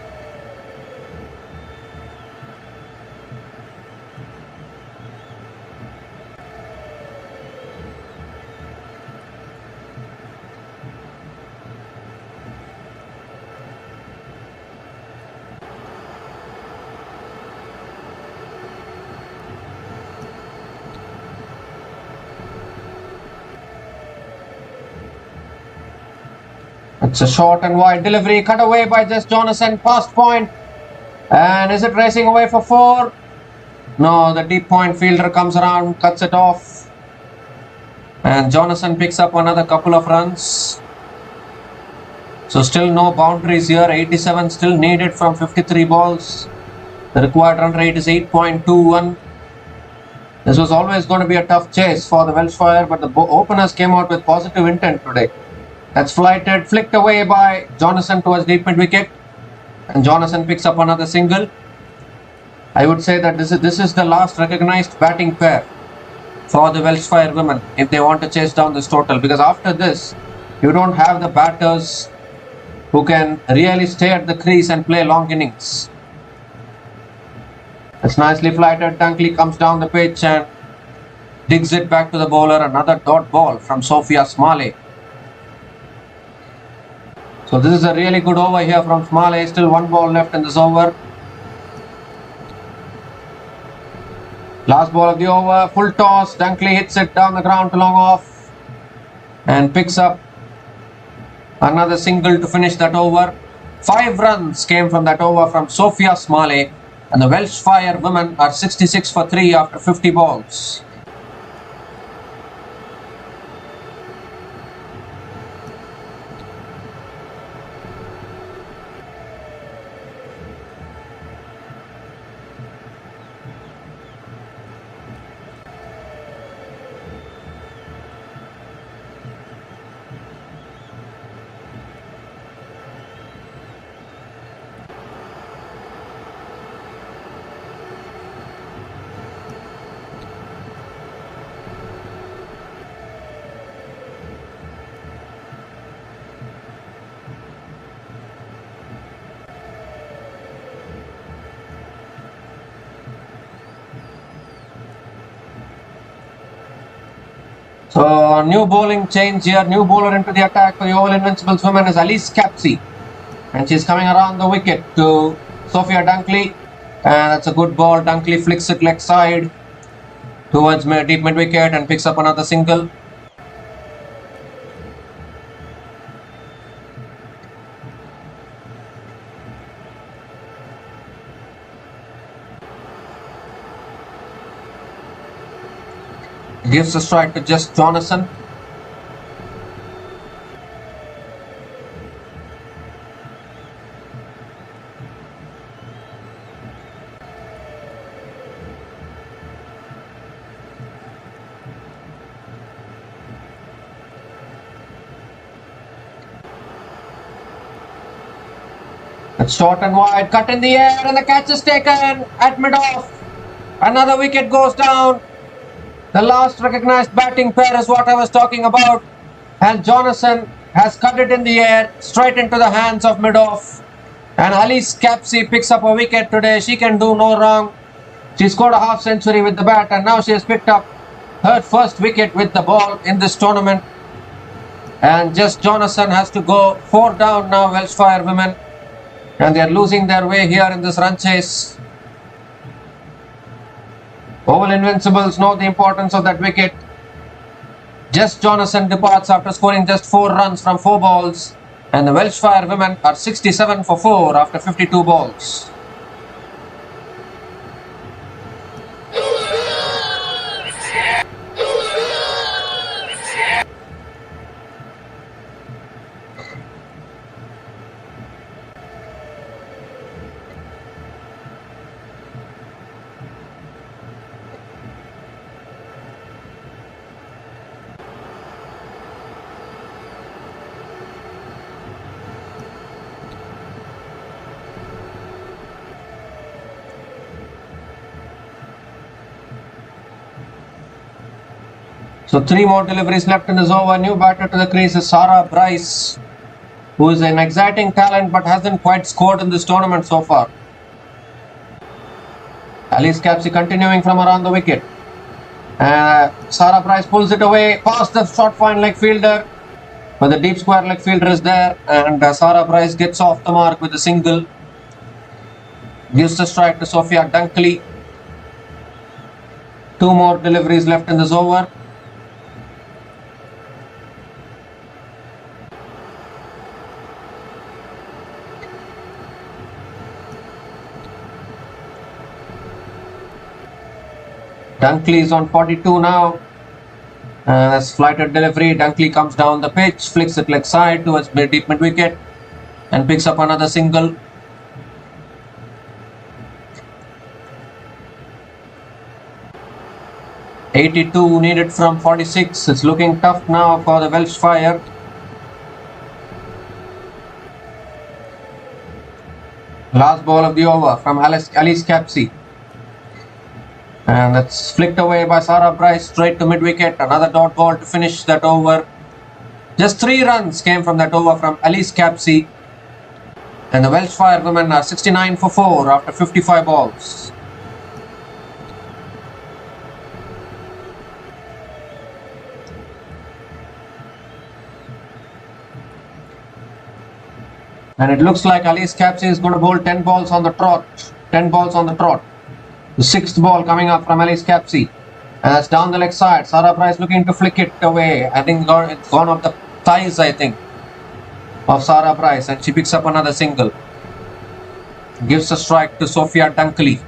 It's a short and wide delivery, cut away by Jess Jonathan, past point. And is it racing away for 4? No, the deep point fielder comes around, cuts it off. And Jonathan picks up another couple of runs. So still no boundaries here, 87 still needed from 53 balls. The required run rate is 8.21. This was always going to be a tough chase for the Welsh Fire, but the openers came out with positive intent today. That's flighted, flicked away by Jonathan towards deep mid wicket, and Jonathan picks up another single. I would say that this is the last recognized batting pair for the Welsh Fire women if they want to chase down this total, because after this you don't have the batters who can really stay at the crease and play long innings. It's nicely flighted. Dunkley comes down the pitch and digs it back to the bowler. Another dot ball from Sophia Smalley. So this is a really good over here from Smalley. Still 1 ball left in this over. Last ball of the over. Full toss. Dunkley hits it down the ground to long off and picks up another single to finish that over. 5 runs came from that over from Sophia Smalley, and the Welsh Fire women are 66 for 3 after 50 balls. So new bowling change here, new bowler into the attack for the Oval Invincibles women is Alice Capsey, and she's coming around the wicket to Sophia Dunkley, and that's a good ball. Dunkley flicks it leg side towards deep mid wicket and picks up another single. Gives the strike to Jess Jonathan. It's short and wide, cut in the air, and the catch is taken at mid-off. Another wicket goes down. The last recognized batting pair is what I was talking about, and Jonathan has cut it in the air straight into the hands of mid-off, and Alice Capsey picks up a wicket today. She can do no wrong. She scored a half century with the bat, and now she has picked up her first wicket with the ball in this tournament, and Jess Jonathan has to go 4 down now, Welsh Fire women, and they are losing their way here in this run chase. Oval Invincibles know the importance of that wicket. Jess Jonathan departs after scoring just 4 runs from 4 balls, and the Welsh Fire women are 67 for 4 after 52 balls. So 3 more deliveries left in this over. New batter to the crease is Sarah Bryce. who is an exciting talent but hasn't quite scored in this tournament so far. Alice Capsey continuing from around the wicket. Sarah Price pulls it away past the short fine leg fielder, but the deep square leg fielder is there, and Sarah Price gets off the mark with a single. Gives the strike to Sophia Dunkley. 2 more deliveries left in this over. Dunkley is on 42 now. That's flighted delivery. Dunkley comes down the pitch, flicks it leg side towards deep mid wicket, and picks up another single. .82 needed from 46. It's looking tough now for the Welsh Fire. Last ball of the over from Alice Capsey. And that's flicked away by Sarah Price straight to mid wicket. Another dot ball to finish that over. Just 3 runs came from that over from Alice Capsey. And the Welsh Fire women are 69 for 4 after 55 balls. And it looks like Alice Capsey is going to bowl 10 balls on the trot. 10 balls on the trot. The 6th ball coming up from Alice Capsey. And that's down the leg side. Sarah Price looking to flick it away. I think it's gone off the thighs, I think, of Sarah Price. And she picks up another single. Gives a strike to Sophia Dunkley.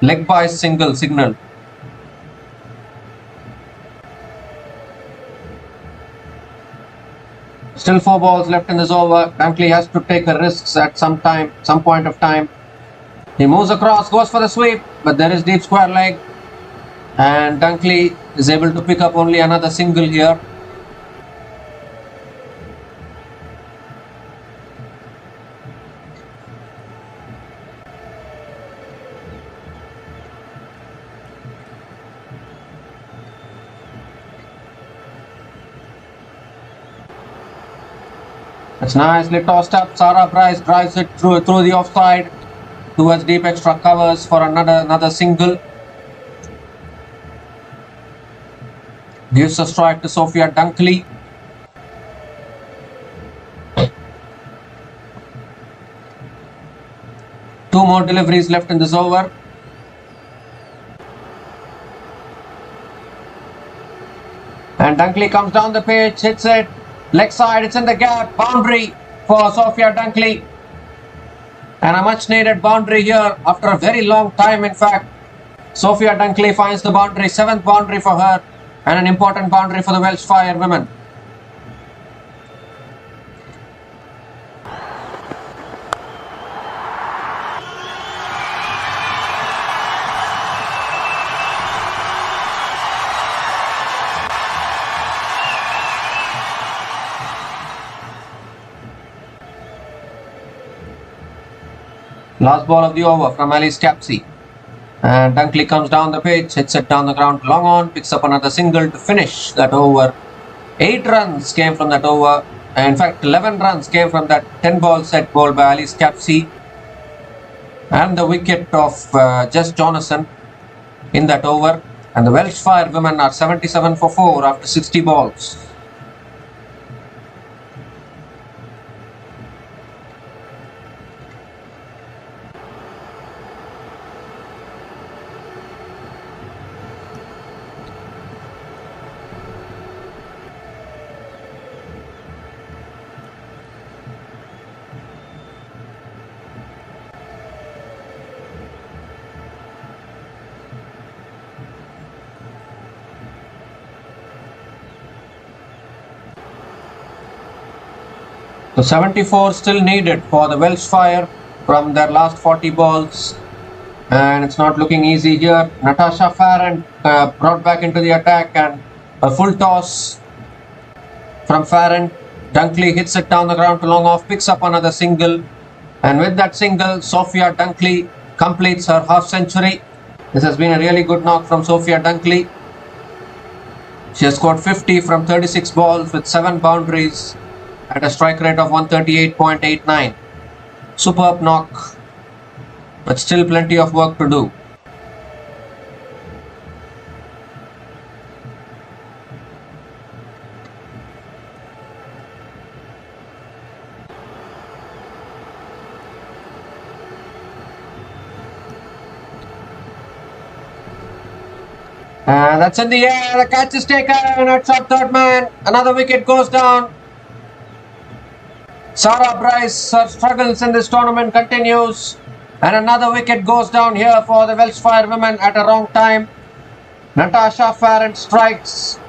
Leg by single signal. Still 4 balls left in this over. Dunkley has to take the risks at some point of time. He moves across, goes for the sweep, but there is deep square leg. And Dunkley is able to pick up only another single here. It's nicely tossed up. Sarah Price drives it through the offside towards deep extra covers for another single. Gives a strike to Sophia Dunkley. Two more deliveries left in this over. And Dunkley comes down the pitch, hits it. Leg side, it's in the gap. Boundary for Sophia Dunkley. And a much needed boundary here after a very long time, in fact. Sophia Dunkley finds the boundary, 7th boundary for her, and an important boundary for the Welsh Fire women. Last ball of the over from Alice Capsey. And Dunkley comes down the pitch, hits it down the ground long on, picks up another single to finish that over. 8 runs came from that over. In fact, 11 runs came from that 10 ball set ball by Alice Capsey. And the wicket of Jess Jonathan in that over. And the Welsh Fire women are 77 for 4 after 60 balls. So 74 still needed for the Welsh Fire from their last 40 balls. And it's not looking easy here. Natasha Farron brought back into the attack, and a full toss from Farron. Dunkley hits it down the ground to long off, picks up another single. And with that single, Sophia Dunkley completes her half century. This has been a really good knock from Sophia Dunkley. She has scored 50 from 36 balls with 7 boundaries. at a strike rate of 138.89. Superb knock, but still plenty of work to do. That's in the air. The catch is taken at short third man. Another wicket goes down. Sarah Bryce, her struggles in this tournament continues. And another wicket goes down here for the Welsh Fire women at a wrong time. Natasha Farrant strikes.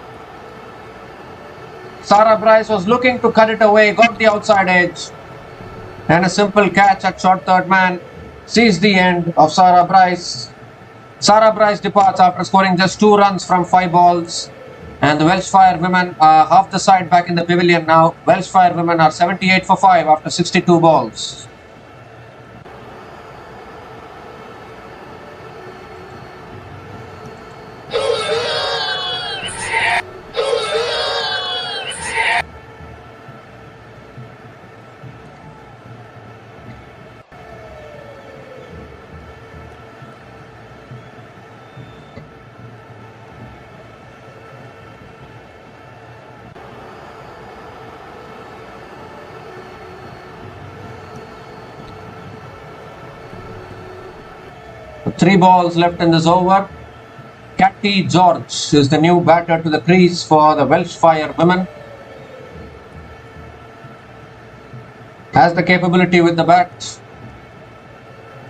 Sarah Bryce was looking to cut it away, got the outside edge. And a simple catch at short third man sees the end of Sarah Bryce. Sarah Bryce departs after scoring just 2 runs from 5 balls. And the Welsh Fire women are half the side back in the pavilion now. Welsh Fire women are 78 for 5 after 62 balls. Three balls left in this over. Kapp George is the new batter to the crease for the Welsh Fire women. Has the capability with the bat.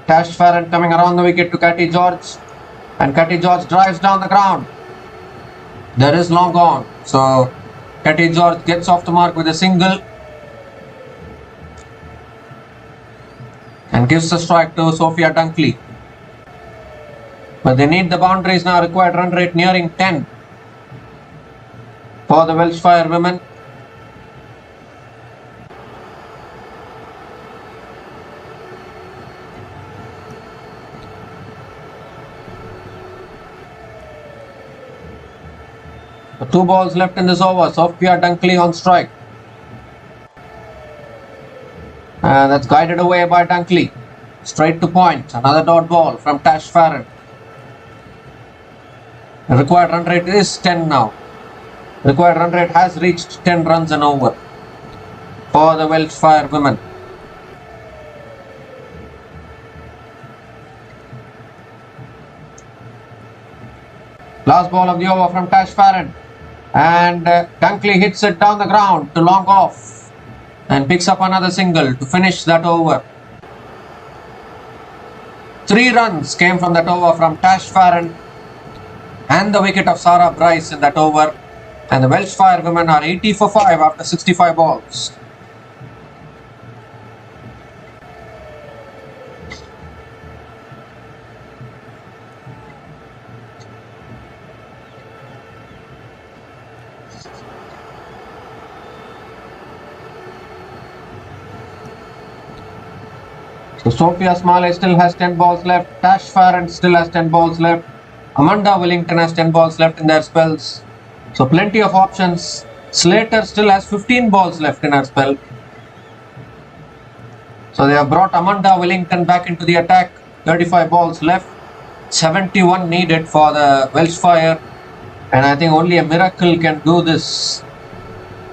Tash Farrant coming around the wicket to Kapp George. And Kapp George drives down the ground. There is long gone. So Kapp George gets off the mark with a single. And gives the strike to Sophia Dunkley. But they need the boundaries now. Required run rate nearing 10 for the Welsh Fire women. The 2 balls left in this over. Sophia Dunkley on strike. And that's guided away by Dunkley. Straight to point. Another dot ball from Tash Farrant. The required run rate is 10 now. Required run rate has reached 10 runs and over for the Welsh Fire women. Last ball of the over from Tash Farrant. And Dunkley hits it down the ground to long off. And picks up another single to finish that over. 3 runs came from that over from Tash Farrant. And the wicket of Sarah Bryce in that over. And the Welsh Fire women are 80 for 5 after 65 balls. So Sophia Smalley still has 10 balls left. Tash Farrant still has 10 balls left. Amanda Willington has 10 balls left in their spells. So plenty of options. Slater still has 15 balls left in her spell. So they have brought Amanda Willington back into the attack. 35 balls left. 71 needed for the Welsh Fire. And I think only a miracle can do this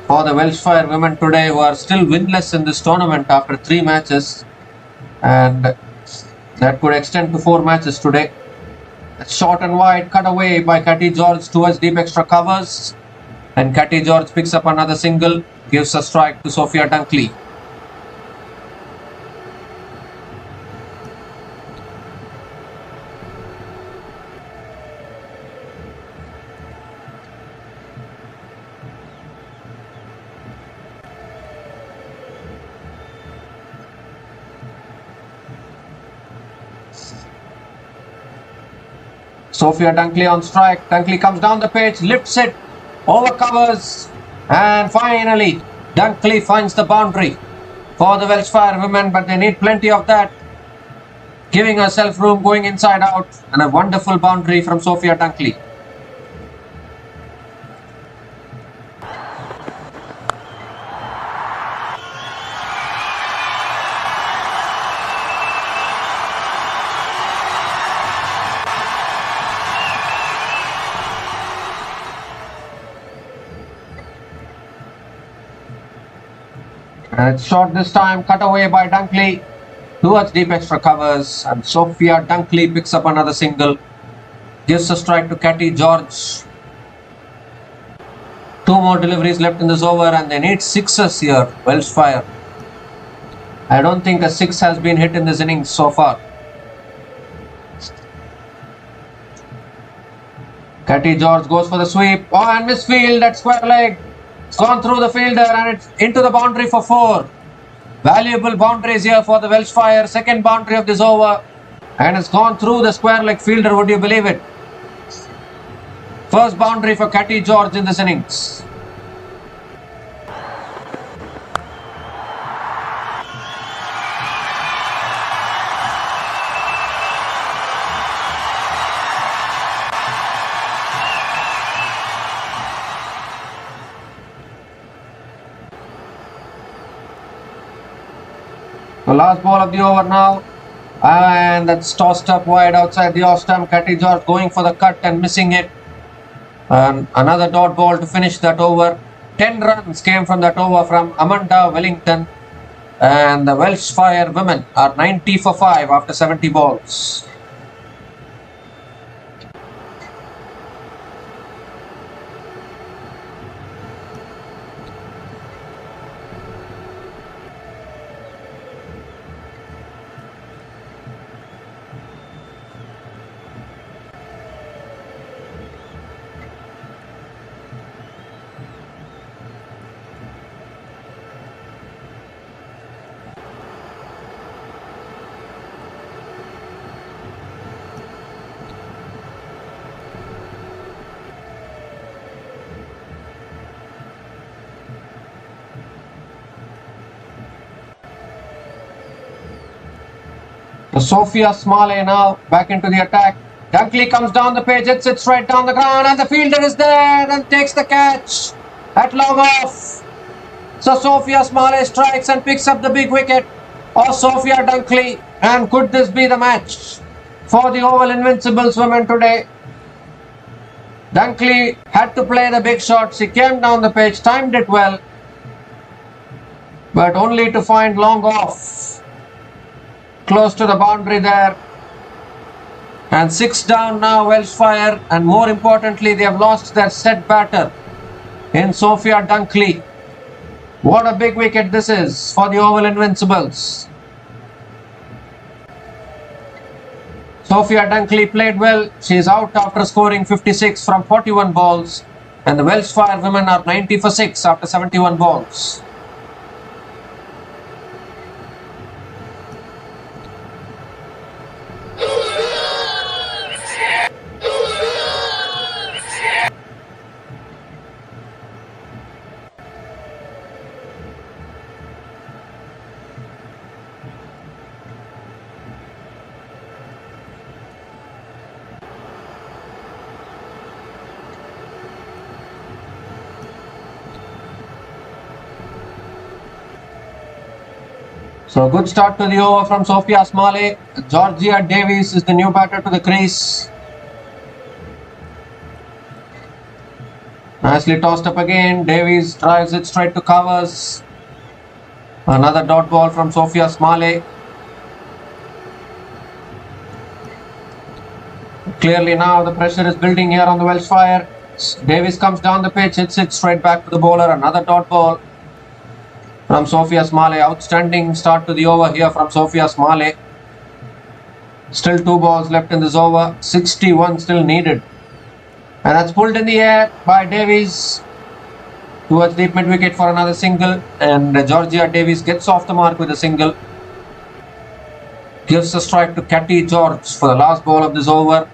for the Welsh Fire women today, who are still winless in this tournament after 3 matches. And that could extend to 4 matches today. Short and wide, cut away by Kapp George towards deep extra covers. And Kapp George picks up another single, gives a strike to Sophia Dunkley. Sophia Dunkley on strike. Dunkley comes down the pitch, lifts it, over covers, and finally Dunkley finds the boundary for the Welsh Fire women, but they need plenty of that. Giving herself room, going inside out, and a wonderful boundary from Sophia Dunkley. And it's short this time, cut away by Dunkley towards deep extra covers, and Sophia Dunkley picks up another single, gives a strike to Katie George. 2 more deliveries left in this over, and they need sixes here, Welsh Fire. I don't think a 6 has been hit in this innings so far. Katie George goes for the sweep. Oh, and misfield at square leg. It's gone through the fielder and it's into the boundary for 4. Valuable boundaries here for the Welsh Fire. Second boundary of this over. And it's gone through the square leg fielder, would you believe it? First boundary for Katie George in this innings. The last ball of the over now, and that's tossed up wide outside the off stump. Katie George going for the cut and missing it. And another dot ball to finish that over. 10 runs came from that over from Amanda Wellington, and the Welsh Fire women are 90 for 5 after 70 balls. So Sophia Smalley now back into the attack. Dunkley comes down the pitch, hits it straight down the ground, and the fielder is there and takes the catch at long off. So Sophia Smalley strikes and picks up the big wicket of Sophia Dunkley. And could this be the match for the Oval Invincibles women today? Dunkley had to play the big shot. She came down the pitch, timed it well, but only to find long off, close to the boundary there. And 6 down now, Welsh Fire, and more importantly, they have lost their set batter in Sophia Dunkley. What a big wicket this is for the Oval Invincibles. Sophia Dunkley played well. She is out after scoring 56 from 41 balls, and the Welsh Fire women are 90 for 6 after 71 balls. So a good start to the over from Sophia Smalley. Georgia Davies is the new batter to the crease. Nicely tossed up again. Davies drives it straight to covers. Another dot ball from Sophia Smalley. Clearly now the pressure is building here on the Welsh Fire. Davies comes down the pitch, hits it straight back to the bowler. Another dot ball from Sophia Smalley. Outstanding start to the over here from Sophia Smalley. Still 2 balls left in this over. 61 still needed. And that's pulled in the air by Davies towards deep mid wicket for another single. And Georgia Davies gets off the mark with a single. Gives a strike to Katie George for the last ball of this over.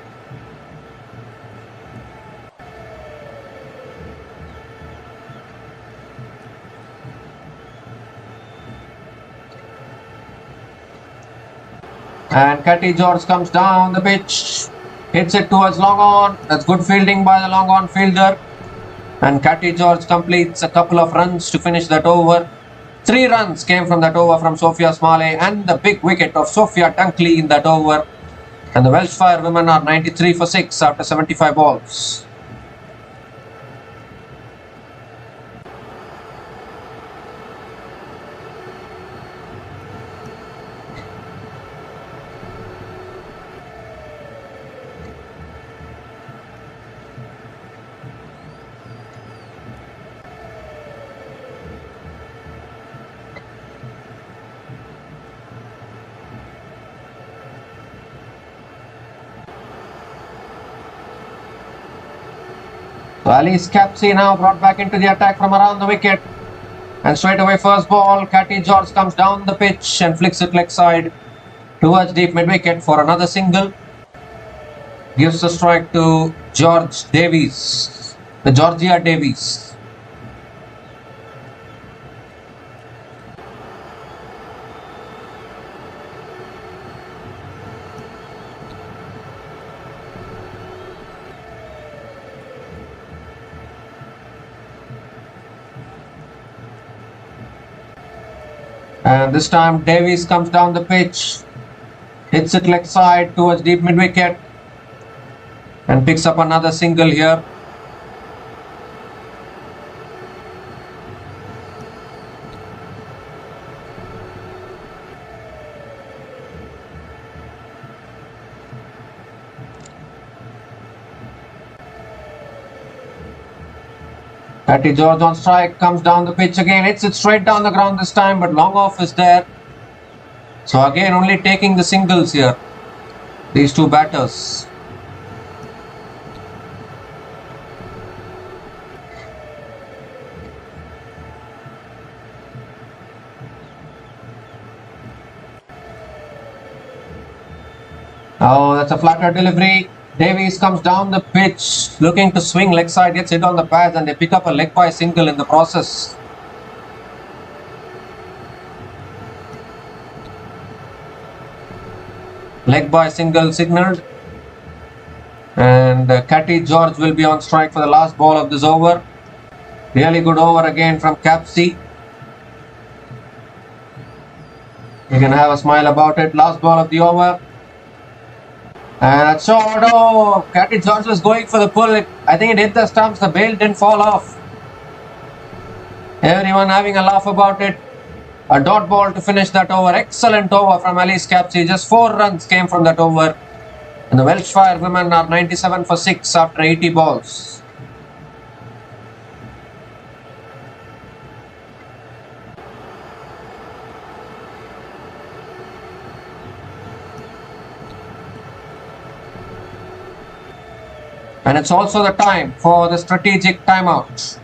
And Katie George comes down the pitch, hits it towards long on. That's good fielding by the long on fielder. And Katie George completes a couple of runs to finish that over. 3 runs came from that over from Sophia Smalley, and the big wicket of Sophia Dunkley in that over. And the Welsh Fire women are 93 for 6 after 75 balls. So Ali's Capsey now brought back into the attack from around the wicket. And straight away first ball, Catty George comes down the pitch and flicks it leg side towards deep mid wicket for another single. Gives the strike to Georgia Davies. And this time Davies comes down the pitch, hits it leg side towards deep mid wicket and picks up another single here. Catty George on strike, comes down the pitch again, hits it straight down the ground this time, but long off is there. So again only taking the singles here, these two batters. Oh, that's a flatter delivery. Davies comes down the pitch, looking to swing leg side, gets hit on the pads, and they pick up a leg by single in the process. Leg by single signalled. And Catty George will be on strike for the last ball of this over. Really good over again from Capsey. You can have a smile about it. Last ball of the over. And a shot. Oh, Catty George was going for the pull. I think it hit the stumps. The bail didn't fall off. Everyone having a laugh about it. A dot ball to finish that over. Excellent over from Ali's Capsey. Just 4 runs came from that over. And the Welsh Fire women are 97 for 6 after 80 balls. And it's also the time for the strategic timeout.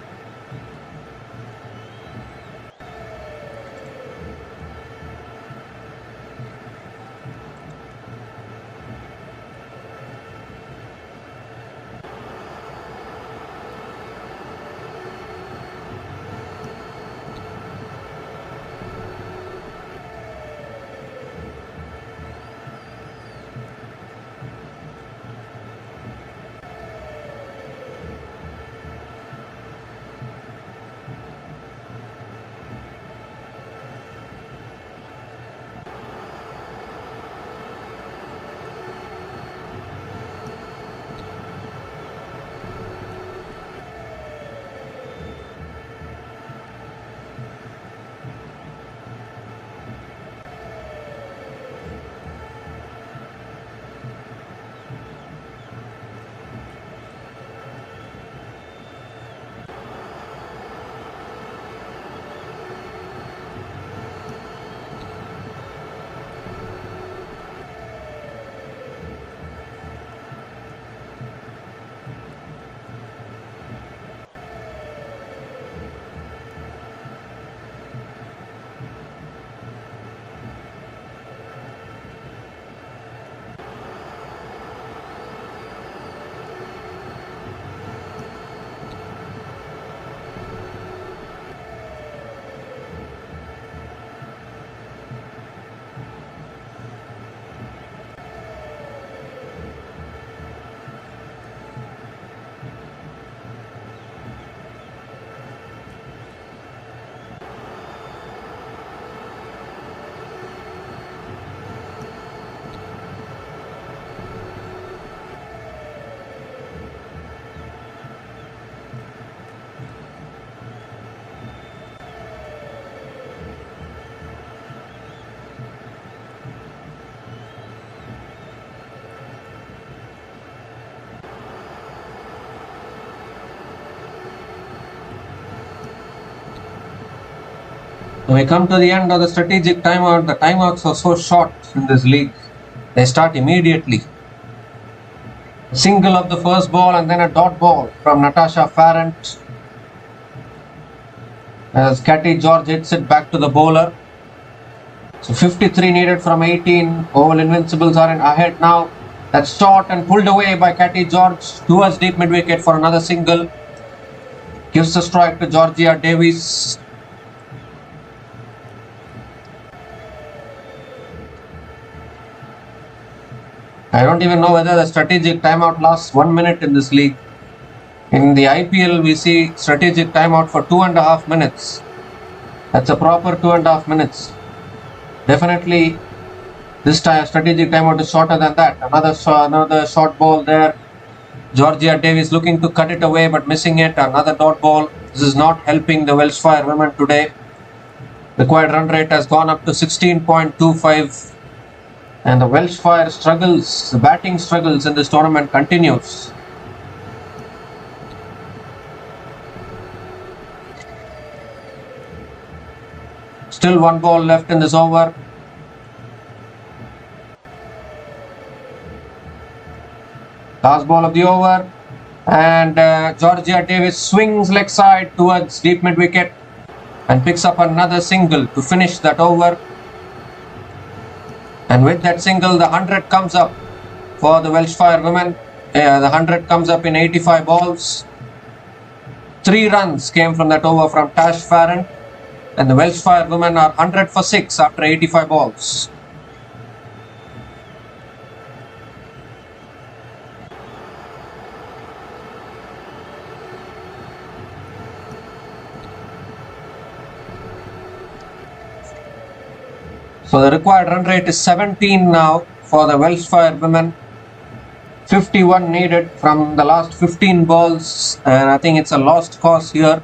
We come to the end of the strategic timeout. The timeouts are so short in this league. They start immediately. Single of the first ball and then a dot ball from Natasha Farrant as Katie George hits it back to the bowler. So 53 needed from 18. Oval Invincibles are in ahead now. That's shot and pulled away by Katie George towards deep mid wicket for another single. Gives the strike to Georgia Davies. I don't even know whether the strategic timeout lasts 1 minute in this league. In the IPL, we see strategic timeout for 2.5 minutes. That's a proper 2.5 minutes. Definitely, this time strategic timeout is shorter than that. Another short ball there. Georgia Davies looking to cut it away but missing it. Another dot ball. This is not helping the Welsh Fire women today. Required run rate has gone up to 16.25. And the Welsh Fire struggles, the batting struggles in this tournament continues. Still one ball left in this over. Last ball of the over. And Georgia Davies swings leg side towards deep mid wicket and picks up another single to finish that over. And with that single, the 100 comes up for the Welsh Fire women. The 100 comes up in 85 balls. 3 runs came from that over from Tash Farrant. And the Welsh Fire women are 100 for 6 after 85 balls. So the required run rate is 17 now for the Welsh Fire women. 51 needed from the last 15 balls, and I think it's a lost cause here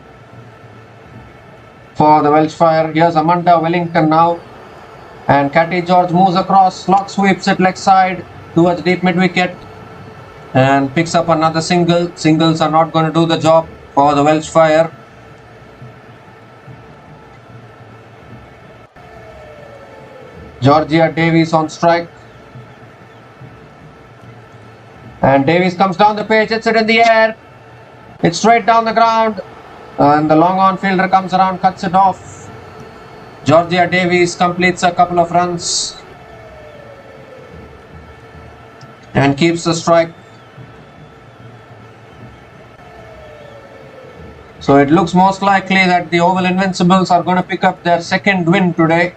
for the Welsh Fire. Here's Amanda Wellington now, and Katie George moves across, slog sweeps it leg side towards deep mid wicket and picks up another single. Singles are not going to do the job for the Welsh Fire. Georgia Davies on strike. And Davies comes down the pitch, hits it in the air. It's straight down the ground. And the long on fielder comes around, cuts it off. Georgia Davies completes a couple of runs and keeps the strike. So it looks most likely that the Oval Invincibles are going to pick up their second win today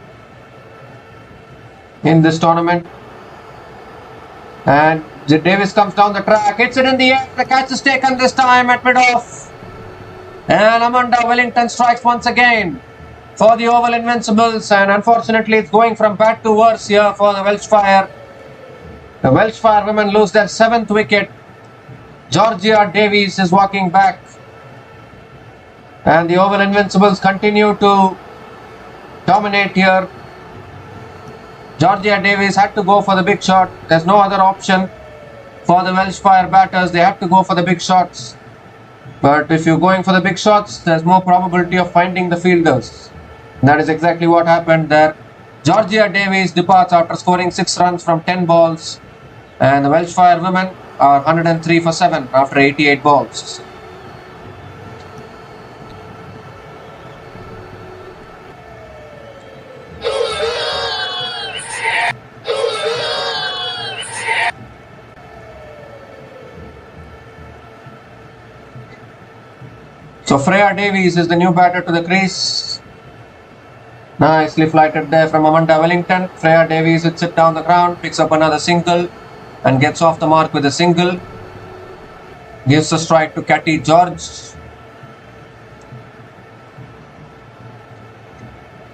in this tournament. And Davies comes down the track, hits it in the air. The catch is taken this time at mid-off. And Amanda Wellington strikes once again for the Oval Invincibles. And unfortunately, it's going from bad to worse here for the Welsh Fire. The Welsh Fire women lose their 7th wicket. Georgia Davies is walking back. And the Oval Invincibles continue to dominate here. Georgia Davies had to go for the big shot. There's no other option for the Welsh Fire batters. They have to go for the big shots. But if you're going for the big shots, there's more probability of finding the fielders. That is exactly what happened there. Georgia Davies departs after scoring 6 runs from 10 balls. And the Welsh Fire women are 103 for 7 after 88 balls. So Freya Davies is the new batter to the crease. Nicely flighted there from Amanda Wellington. Freya Davies hits it down the ground, picks up another single and gets off the mark with a single. Gives a strike to Katie George.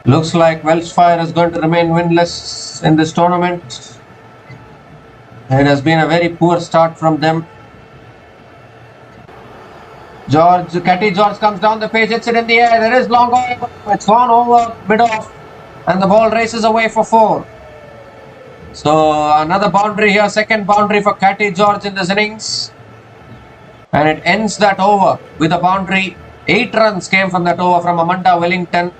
Looks like Welsh Fire is going to remain winless in this tournament. It has been a very poor start from them. Katie George comes down the pitch, hits it in the air. There is long over. It's gone over mid-off, and the ball races away for 4. So another boundary here, second boundary for Katie George in this innings. And it ends that over with a boundary. 8 runs came from that over from Amanda Wellington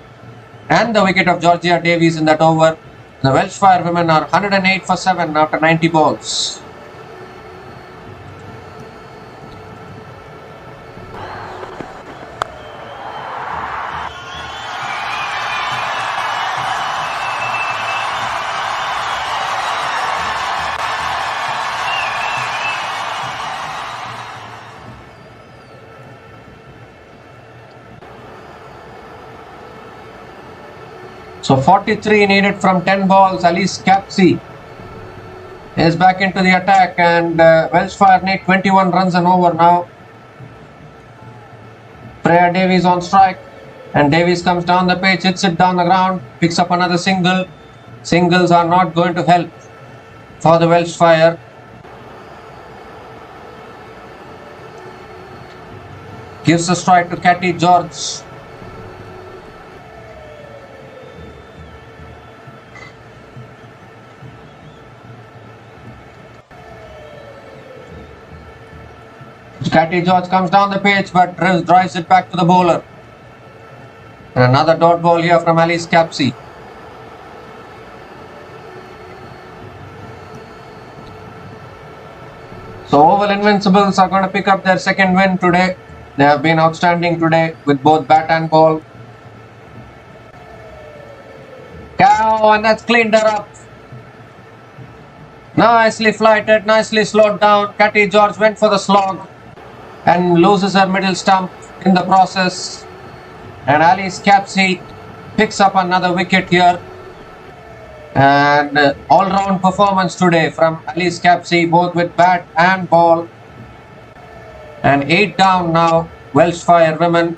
and the wicket of Georgia Davies in that over. The Welsh Fire women are 108 for 7 after 90 balls. So 43 needed from 10 balls. Alice Capsey is back into the attack, and Welsh Fire need 21 runs and over now. Freya Davies on strike, and Davies comes down the pitch, hits it down the ground, picks up another single. Singles are not going to help for the Welsh Fire. Gives a strike to Katie George. Katie George comes down the pitch but drives it back to the bowler. And another dot ball here from Alice Capsey. So Oval Invincibles are going to pick up their second win today. They have been outstanding today with both bat and ball. Cow, and that's cleaned her up. Nicely flighted, nicely slowed down. Katie George went for the slog and loses her middle stump in the process. And Alice Capsey picks up another wicket here. And all-round performance today from Alice Capsey, both with bat and ball. And 8 down now, Welsh Fire women.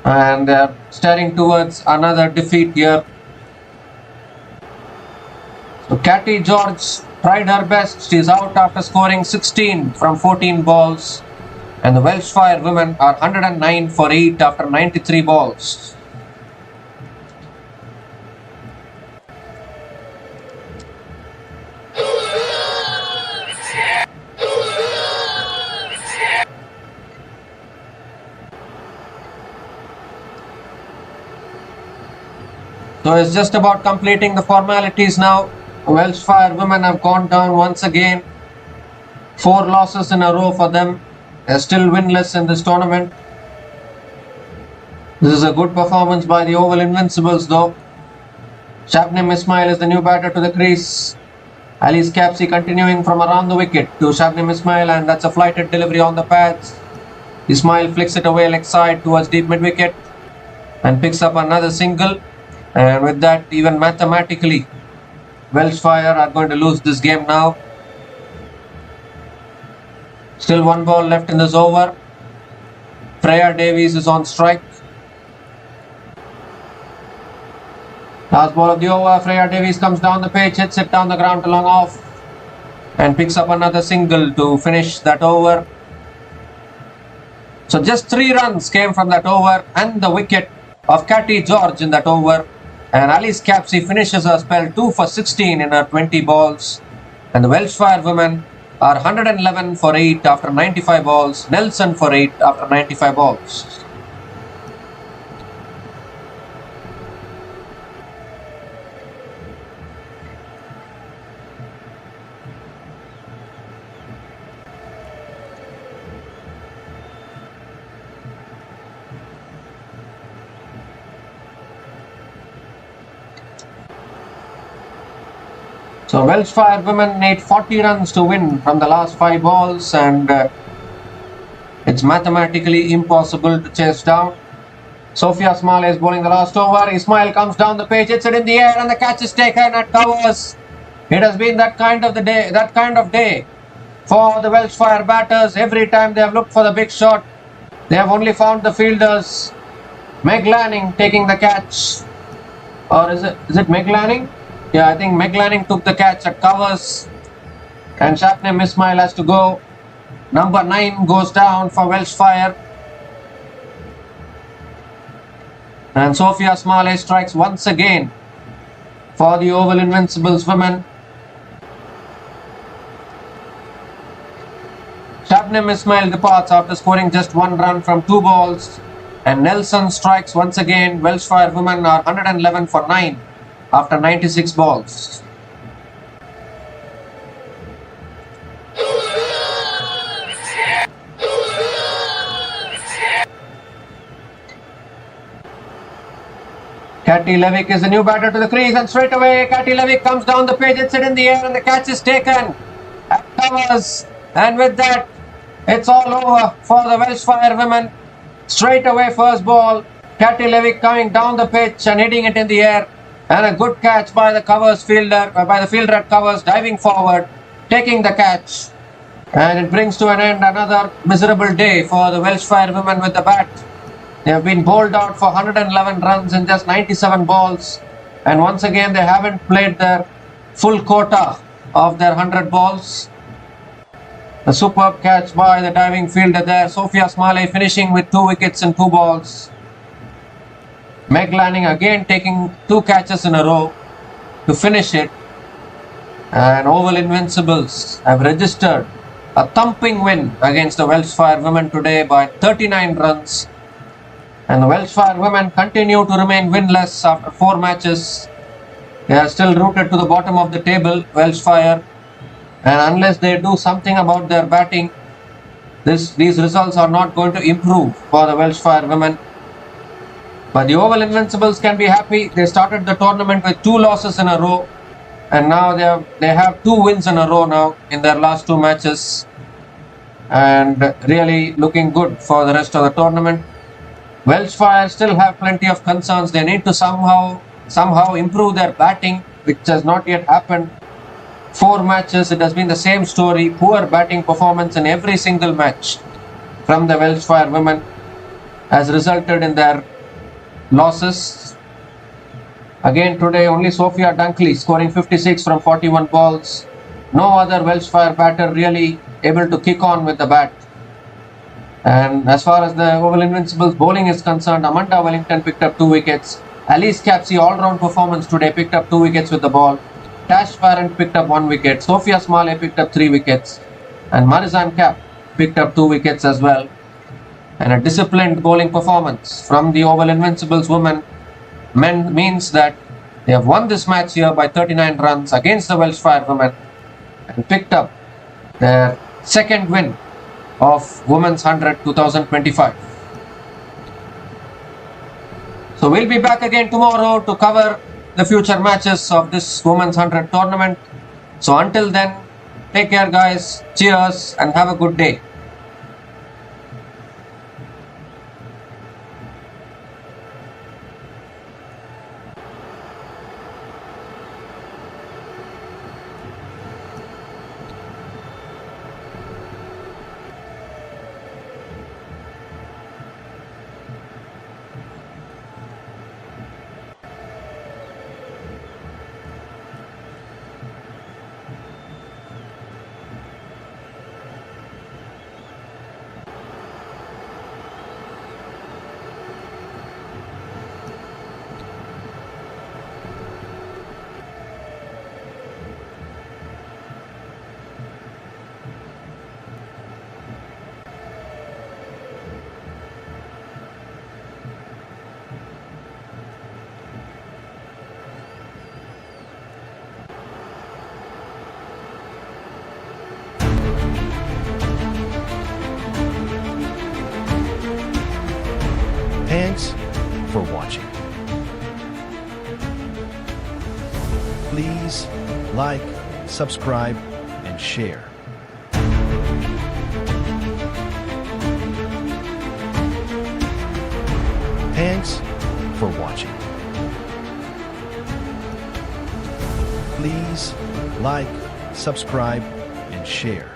And staring towards another defeat here. So Katie George tried her best. She is out after scoring 16 from 14 balls. And the Welsh Fire women are 109 for 8 after 93 balls. So it's just about completing the formalities now. Welsh Fire women have gone down once again. 4 losses in a row for them. They're still winless in this tournament. This is a good performance by the Oval Invincibles though. Shabnim Ismail is the new batter to the crease. Alice Capsey continuing from around the wicket to Shabnim Ismail, and that's a flighted delivery on the pads. Ismail flicks it away leg side towards deep mid wicket and picks up another single. And with that, even mathematically, Welsh Fire are going to lose this game now. Still 1 ball left in this over. Freya Davies is on strike. Last ball of the over. Freya Davies comes down the pitch, hits it down the ground to long off, and picks up another single to finish that over. So just 3 runs came from that over and the wicket of Katie George in that over. And Alice Capsey finishes her spell 2 for 16 in her 20 balls. And the Welsh Fire women are 111 for 8 after 95 balls. Nelson for 8 after 95 balls. So Welsh Fire women need 40 runs to win from the last 5 balls, and it's mathematically impossible to chase down. Sophia Smale is bowling the last over. Ismail comes down the pitch, hits it in the air, and the catch is taken at covers. It has been that kind of day for the Welsh Fire batters. Every time they have looked for the big shot, they have only found the fielders. Meg Lanning taking the catch, or is it Meg Lanning? Yeah, I think Meg Lanning took the catch at covers, and Shabnim Ismail has to go. Number 9 goes down for Welsh Fire, and Sophia Smale strikes once again for the Oval Invincibles women. Shabnim Ismail departs after scoring just 1 run from 2 balls, and Nelson strikes once again. Welsh Fire women are 111 for 9 after 96 balls. Katie Levick is the new batter to the crease, and straight away Katie Levick comes down the pitch, hits it in the air, and the catch is taken at covers. And with that, it's all over for the Welsh Fire women. Straight away first ball, Catty Levick coming down the pitch and hitting it in the air. And a good catch by the fielder at covers, diving forward, taking the catch. And it brings to an end another miserable day for the Welsh Fire women with the bat. They have been bowled out for 111 runs in just 97 balls. And once again, they haven't played their full quota of their 100 balls. A superb catch by the diving fielder there. Sophia Smalley finishing with 2 wickets and 2 balls. Meg Lanning again taking 2 catches in a row to finish it. And Oval Invincibles have registered a thumping win against the Welsh Fire women today by 39 runs. And the Welsh Fire women continue to remain winless after 4 matches. They are still rooted to the bottom of the table, Welsh Fire. And unless they do something about their batting, these results are not going to improve for the Welsh Fire women. But the Oval Invincibles can be happy. They started the tournament with 2 losses in a row. And now they have 2 wins in a row now in their last 2 matches. And really looking good for the rest of the tournament. Welsh Fire still have plenty of concerns. They need to somehow improve their batting, which has not yet happened. 4 matches, it has been the same story. Poor batting performance in every single match from the Welsh Fire women has resulted in their losses. Again today, only Sophia Dunkley scoring 56 from 41 balls. No other Welsh Fire batter really able to kick on with the bat. And as far as the Oval Invincibles bowling is concerned, Amanda Wellington picked up 2 wickets. Alice Capsey all-round performance today, picked up 2 wickets with the ball. Tash Farrant picked up 1 wicket. Sophia Smalley picked up 3 wickets. And Marizanne Kapp picked up 2 wickets as well. And a disciplined bowling performance from the Oval Invincibles women means that they have won this match here by 39 runs against the Welsh Fire women and picked up their second win of Women's 100 2025. So we'll be back again tomorrow to cover the future matches of this Women's 100 tournament. So until then, take care guys, cheers and have a good day. Thanks for watching. Please like, subscribe, and share. Thanks for watching. Please like, subscribe, and share.